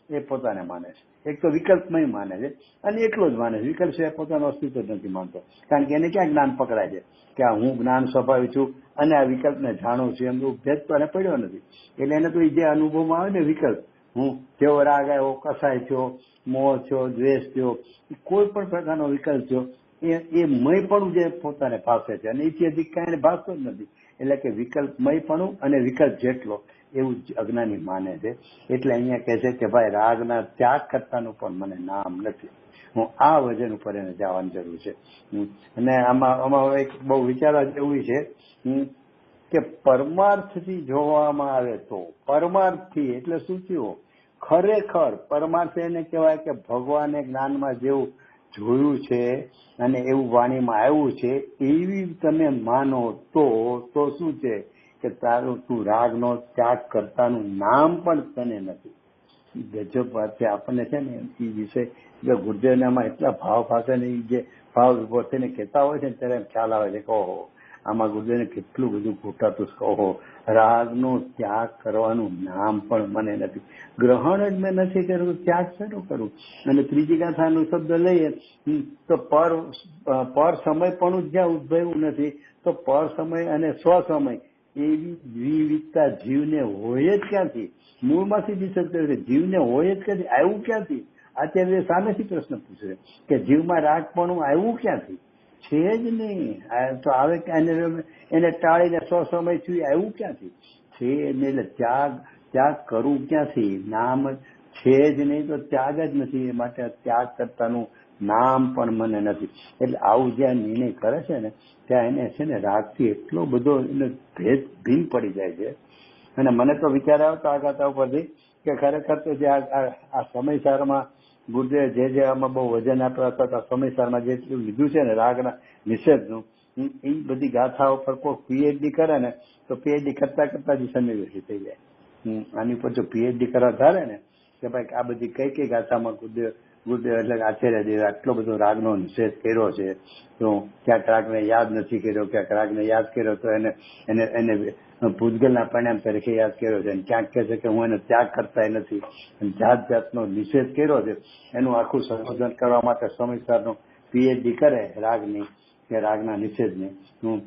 એ પોતાને માને છે. એક તો વિકલ્પમય માને છે અને એટલો જ માને છે, વિકલ્પ સિવાય પોતાનું અસ્તિત્વ જ નથી માનતો. કારણ કે એને ક્યાં જ્ઞાન પકડાય છે કે હું જ્ઞાન સ્વભાવી છું અને આ વિકલ્પને જાણું છું, એમ ભેદ તો એને પડ્યો નથી. એટલે એને તો જે અનુભવમાં આવે ને વિકલ્પ, હું જેવો રાગ આવ્યો, કસાય થયો, મોહ થયો, દ્વેષ થયો, કોઈ પણ પ્રકારનો વિકલ્પ થયો, એ મયપણું જે પોતાને ભાષે છે અને એથી અધિક કાંઈ ભાષતો જ નથી. એટલે કે વિકલ્પમયપણું અને વિકલ્પ જેટલો એવું જ અજ્ઞાની માને છે. એટલે અહીંયા કહે છે કે ભાઈ રાગના ત્યાગ કરતાનું પણ મને નામ નથી. હું આ વજન ઉપર એને જવાની જરૂર છે. અને આમાં એક બહુ વિચારવા જેવું છે કે પરમાર્થથી જોવામાં આવે તો, પરમાર્થથી એટલે શું થયું, ખરેખર પરમાર્થ એને કહેવાય કે ભગવાને જ્ઞાનમાં જેવું જોયું છે અને એવું વાણીમાં આવ્યું છે એવી તમે માનો તો શું છે કે તારું તું રાગનો ત્યાગ કરતાનું નામ પણ તને નથી. ગજબ વાત છે. આપણને છે ને એ વિષય ગુરુદેવનામાં એટલા ભાવ પાસે ને એ જે ભાવ ઉભો થઈને કહેતા હોય છે ને ત્યારે ખ્યાલ આવે છે કે ઓહો આમાં ગુરુદેવને કેટલું બધું ઘૂંટાતું છે. ઓહો રાગનો ત્યાગ કરવાનું નામ પણ મને નથી, ગ્રહણ જ મેં નથી કર્યું, ત્યાગ શેનો કરું. અને ત્રીજી ગાથાનો શબ્દ લઈએ તો પર સમય પણ જ્યાં ઉદ્ભવ્યું નથી તો પર સમય અને સ્વસમય એવી દ્વિવિધતા જીવને હોય જ ક્યાંથી, મૂળમાંથી નિષેધ કર્યો છે. જીવને હોય જ ક્યાંથી, આવ્યું ક્યાંથી? આચાર્ય સામેથી પ્રશ્ન પૂછે કે જીવમાં રાગપણું આવ્યું ક્યાંથી? છે જ નહીં. તો આવે એને ટાળીને સ્વસમય થયું, આવ્યું ક્યાંથી? છે નહીં. એટલે ત્યાગ કરવું ક્યાંથી? નામ છે જ નહીં તો ત્યાગ જ નથી. એ માટે ત્યાગ કરતાનું નામ પણ મને નથી. એટલે આવું જ્યાં નિર્ણય કરે છે ને ત્યાં એને છે ને રાગથી એટલો બધો એને ભીન પડી જાય છે. અને મને તો વિચાર આવતો આ ગાથા ઉપરથી કે ખરેખર તો જે આ સમયસારમાં ગુરુદેવ જે આમાં બહુ વજન આપ્યા હતા, સમયસારમાં જેટલું લીધું છે ને રાગના નિષેધનું, એ બધી ગાથા ઉપર કોઈ પીએચડી કરે ને તો પીએચડી કરતા જ સન્નિવેશી થઈ જાય. આની ઉપર જો પીએચડી કરવા ધારે ને કે ભાઈ આ બધી કઈ ગાથામાં ગુરુદેવ એટલે આચાર્યદેવ આટલો બધો રાગનો નિષેધ કર્યો છે, તો ક્યાંક રાગને યાદ નથી કર્યો, ક્યાંક રાગને યાદ કર્યો તો એને ભૂતગલના પરિણામ તરીકે યાદ કર્યો છે, ક્યાંક કહે છે કે હું એને ત્યાગ કરતા નથી, જાત જાતનો નિષેધ કર્યો છે. એનું આખું સંશોધન કરવા માટે સમયસરનો પીએચડી કરે રાગની કે રાગના નિષેધની,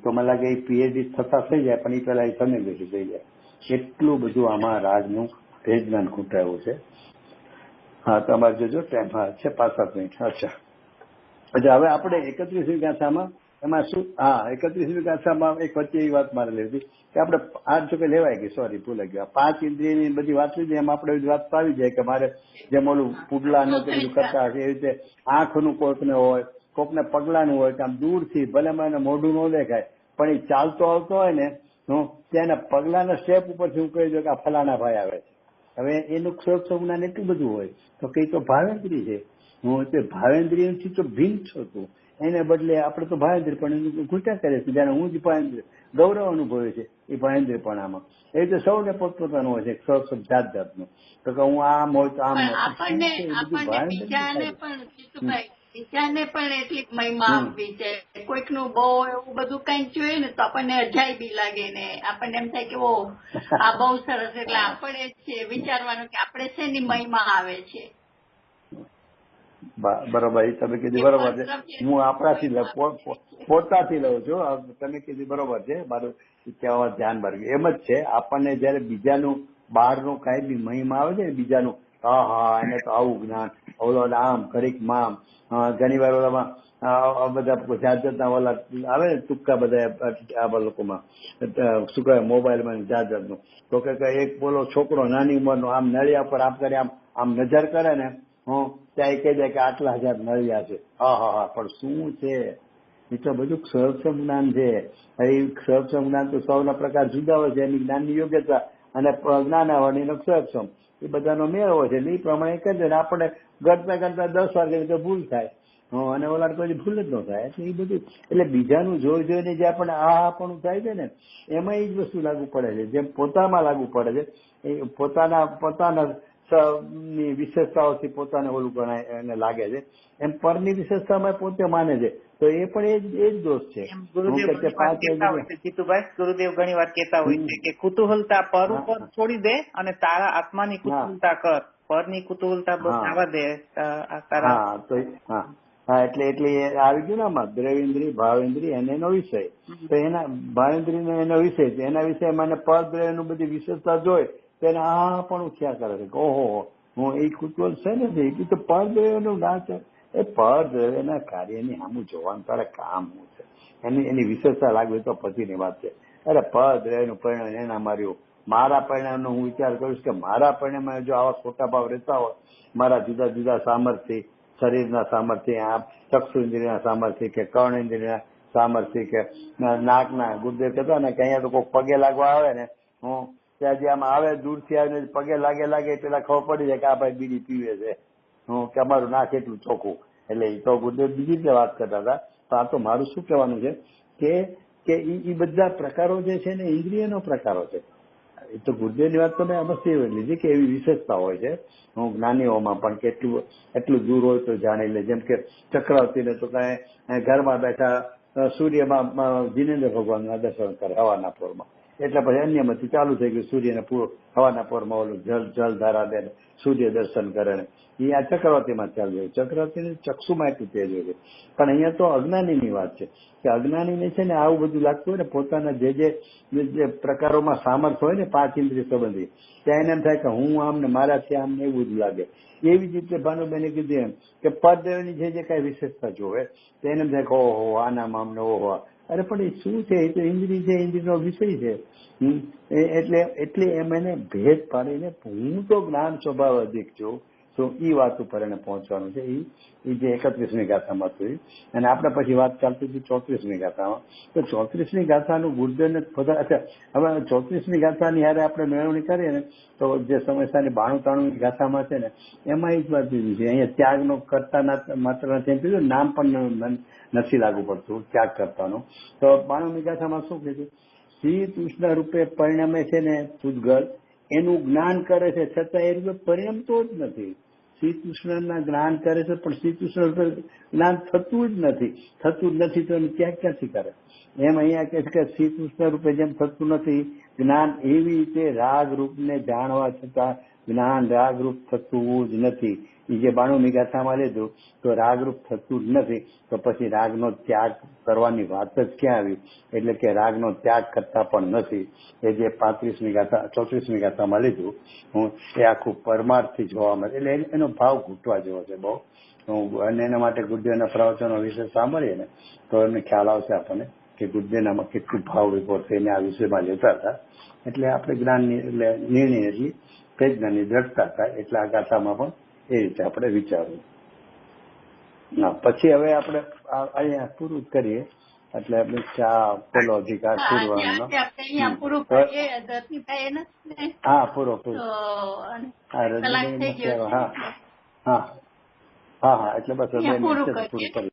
તો મને લાગે એ પીએચડી થતા થઈ જાય પણ એ પહેલા એ સન્નિવેશી થઈ જાય. એટલું બધું આમાં રાગનું ભેજ્ઞાન ખૂટાયું છે. હા તમારે જોજો ટાઈમ હા છે 5-7 મિનિટ. અચ્છા હવે આપણે 31મી ગાથામાં એમાં શું, હા 31મી ગાથામાં એક વચ્ચે એવી વાત મારે લેવી હતી કે આપણે આ જો કે લેવાય ગઈ, સોરી ભૂલાઈ ગયો, 5 ઇન્દ્રિયની બધી વાત લીધી એમાં આપણે એવી વાત આવી જાય કે મારે જેમ ઓલું પુડલાનું કે બધું કરતા હશે એવી રીતે આંખનું કોકને હોય, કોકને પગલાનું હોય કે આમ દૂરથી ભલે મને મોઢું ન દેખાય પણ એ ચાલતો આવતો હોય ને ત્યાં પગલાના સ્ટેપ ઉપરથી હું કહી દઉં કે આ ફલાણા ભાઈ આવે છે. હવે એનું ક્ષોભ એટલું બધું હોય તો કઈ તો ભાવેન્દ્રી છે, હું તે ભાવેન્દ્રિયથી તો ભિન્ન છું તું, એને બદલે આપણે તો ભાવેન્દ્ર પણ એનું ઘૂંટા કરે છે, જાણે હું જ ભાવેન્દ્ર ગૌરવ અનુભવે છે એ ભાવેન્દ્ર પણ આમાં. એ રીતે સૌને પોતપોતાનું હોય છે ક્ષોભ જાત જાતનું, તો કે હું આમ હોય તો આમ બીજાને પણ એટલી મહિમા આપવી છે. કોઈકનું બહુ એવું બધું કઈક જોઈએ ને તો આપણને અજાયબી લાગે ને આપણને એમ થાય કે ઓ આ બહુ સરસ, એટલે આપણે છે વિચારવાનું કે આપણે શેની મહિમા આવે છે. બરોબર, એ તમે કીધું બરોબર છે. હું આપણાથી પોતાથી લઉં છું, તમે કીધું બરોબર છે, મારું કહેવા ધ્યાન ભર્યું એમ જ છે. આપણને જયારે બીજાનું બહારનું કઈ બી મહિમા આવે છે ને બીજાનું, હા એને તો આવું જ્ઞાન, ઓલો આમ ઘડીક મામ, ઘણી વાર ઓલામાં બધા જાત જાતના ઓલા આવે ને ટૂંકા બધા આ લોકોમાં શું કહેવાય મોબાઈલમાં જાત જાતનું, તો કે એક બોલો છોકરો નાની ઉંમરનો આમ નળિયા પર આમ કરે આમ નજર કરે ને ત્યાં કહી દે કે આટલા 1000 નળિયા છે. હા પણ શું છે એ તો બધું ક્ષરક્ષમ જ્ઞાન છે. એ ક્ષરક્ષમ જ્ઞાન તો સૌના પ્રકાર જુદા હોય છે, એની જ્ઞાનની યોગ્યતા અને જ્ઞાનાવરણીનો ક્ષરક્ષમ એ બધાનો મેળ હોય છે. એ પ્રમાણે કરી દે આપણે ગણતા ગણતા 10 વાર કરીએ તો ભૂલ થાય, અને ઓલા કોઈ ભૂલ જ ન થાય. એટલે એ બધું એટલે બીજાનું જોઈ જોઈને જે આપણે પણ થાય છે ને, એમાં એ જ વસ્તુ લાગુ પડે છે. જેમ પોતામાં લાગુ પડે છે, એ પોતાના ની વિશેષતાઓથી પોતાને ઓલું ગણાય એને લાગે છે, એમ પરની વિશેષતામાં પોતે માને છે. તો એ પણ એ જ દોષ છે. ગુરુદેવ જીતુભાઈ, ગુરુદેવ ઘણી વાર કહેતા હોય છે કે કુતૂહલતા પર ઉપર છોડી દે અને તારા આત્માની કુતૂહલતા કર. પરની કુતૂહલતા બસ આવા દે. હા એટલે આવી ગયું ને આમાં દ્રવેન્દ્રિય ભાવેન્દ્રિય અને એનો વિષય. તો એના ભાવેન્દ્રિય એનો વિષય છે, એના વિષય મને પરદ્રવ્ય નું બધી વિશેષતા જોઈ તો એને પણ થયા કરે છે કે ઓહો હું એ કુતૂહલ છે ને એ તો પરદ્રવ્ય નું ના છે. એ પરદ્રવ્યના કાર્યની સામું જોવાનું તારે કામ શું છે, એની વિશેષતા લાગવી તો પછીની વાત છે. અરે પરદ્રવ્યનું પરિણામ એના માર્યું, મારા પરિણામનો હું વિચાર કરીશ કે મારા પરિણામમાં જો આવા ખોટા ભાવ રહેતા હોય, મારા જુદા જુદા સામર્થ્ય, શરીરના સામર્થ્ય, આ ચક્ષુ ઇન્દ્રિયના સામર્થ્ય કે કર્ણ ઇન્દ્રિયના સામર્થ્ય કે નાકના, ગુરુદેવ કહેતા ને કે અહીંયા તો કોઈ પગે લાગવા આવે ને, હું ત્યાં જે આમ આવે દૂરથી આવીને પગે લાગે પેલા ખબર પડી જાય કે આ ભાઈ બીડી પીવે છે, કે અમારું નાક એટલું ચોખ્ખું. એટલે એ તો ગુરુદેવ બીજી રીતે વાત કરતા હતા. તો આ તો મારું શું કહેવાનું છે કે એ બધા પ્રકારો જે છે ને ઇન્દ્રિયનો પ્રકારો છે. એ તો ગુરુદેવની વાત તો મેં અવશ્ય લીધી કે એવી વિશેષતા હોય છે હું જ્ઞાનીઓમાં પણ કે એટલું દૂર હોય તો જાણી લે. જેમ કે ચક્રવર્તીને તો કઈ ઘરમાં બેઠા સૂર્યમાં જીનેન્દ્ર ભગવાનના દર્શન કરે હવાના પોરમાં, એટલે પછી અન્યમાંથી ચાલુ થઈ ગયું સૂર્યને પૂરો હવાના પોરમાં ઓલું જલ ધારા દે સૂર્ય દર્શન કરે ને એ આ ચક્રવર્તીમાં ચાલુ હોય. ચક્રવર્તીને ચક્ષુમાં એટલું તેજ હોય છે. પણ અહીંયા તો અજ્ઞાનીની વાત છે કે અજ્ઞાનીને છે ને આવું બધું લાગતું હોય ને પોતાના જે પ્રકારોમાં સામર્થ્ય હોય ને 5 ઇન્દ્રિય સંબંધી, ત્યાં એને એમ થાય કે હું આમ ને મારાથી આમ ને એવું બધું લાગે. એવી જ રીતે ભાનુબેને કીધું એમ કે પરદ્રવ્યની જે કઈ વિશેષતા જોવે તો એને એમ થાય કે ઓહો આનામ આમ ને ઓહો. અરે પણ એ શું છે? એ તો ઇન્દ્રિય છે, ઇન્દ્રિયનો વિષય છે. એટલે એમ એને ભેદ પાડીને હું તો જ્ઞાન સ્વભાવ અધિક છું, તો એ વાત ઉપર એને પહોંચવાનું છે. એ જે 31મી ગાથામાં હતું અને આપણે પછી વાત ચાલતી હતી 34મી ગાથામાં. તો 34મી ગાથાનું ગુરુદેવને અચ્છા હવે 34મી ગાથાની હારે આપણે મેળવણી કરીએ ને તો જે સમસ્યાની 92-93 ગાથામાં છે ને એમાં એ જ વાત લીધી છે. અહીંયા ત્યાગનો કરતા માત્ર નથી એમ કીધું, નામ પણ નથી લાગુ પડતું ત્યાગ કરતાનું. તો 92મી ગાથામાં શું કીધું? શ્રી કૃષ્ણ રૂપે પરિણમે છે ને પૂતગલ એનું જ્ઞાન કરે છે છતાં એ રૂપે પરિણમતો જ નથી. શ્રી કૃષ્ણના જ્ઞાન કરે છે પણ શ્રી કૃષ્ણ રૂપે જ્ઞાન થતું જ નથી તો એનું ત્યાગ ક્યાંથી કરે? એમ અહીંયા કહે છે કે શ્રી કૃષ્ણ રૂપે જેમ થતું નથી જ્ઞાન, એવી રીતે રાગ રૂપને જાણવા છતાં જ્ઞાન રાગરૂપ થતું જ નથી. એ જે 92મી ગાથામાં લીધું તો રાગરૂપ થતું જ નથી, તો પછી રાગનો ત્યાગ કરવાની વાત જ ક્યાં આવી? એટલે કે રાગનો ત્યાગ કરતા પણ નથી. એ જે 35મી ગાથા 34મી ગાથામાં લીધું એ આખું પરમાર્થથી જોવા મળે. એટલે એનો ભાવ ઘૂંટવા જેવો છે બહુ. અને એના માટે ગુરુદેવના પ્રવચનો વિશે સાંભળીએ ને તો એમને ખ્યાલ આવશે આપણને કે ગુરુદેવનામાં કેટલું ભાવ વિભોર થઈને આ વિષયમાં લેતા હતા. એટલે આપણે જ્ઞાનની એટલે નિર્ણયની પ્રજ્ઞાની દ્રઢતા થાય એટલે આ ગાથામાં પણ એ રીતે આપણે વિચારવું. પછી હવે આપણે અહીંયા પૂરું કરીએ. એટલે આપણે પેલો અધિકાર પૂરવાનો હા પૂરો હા એટલે બસ પૂરું કરી.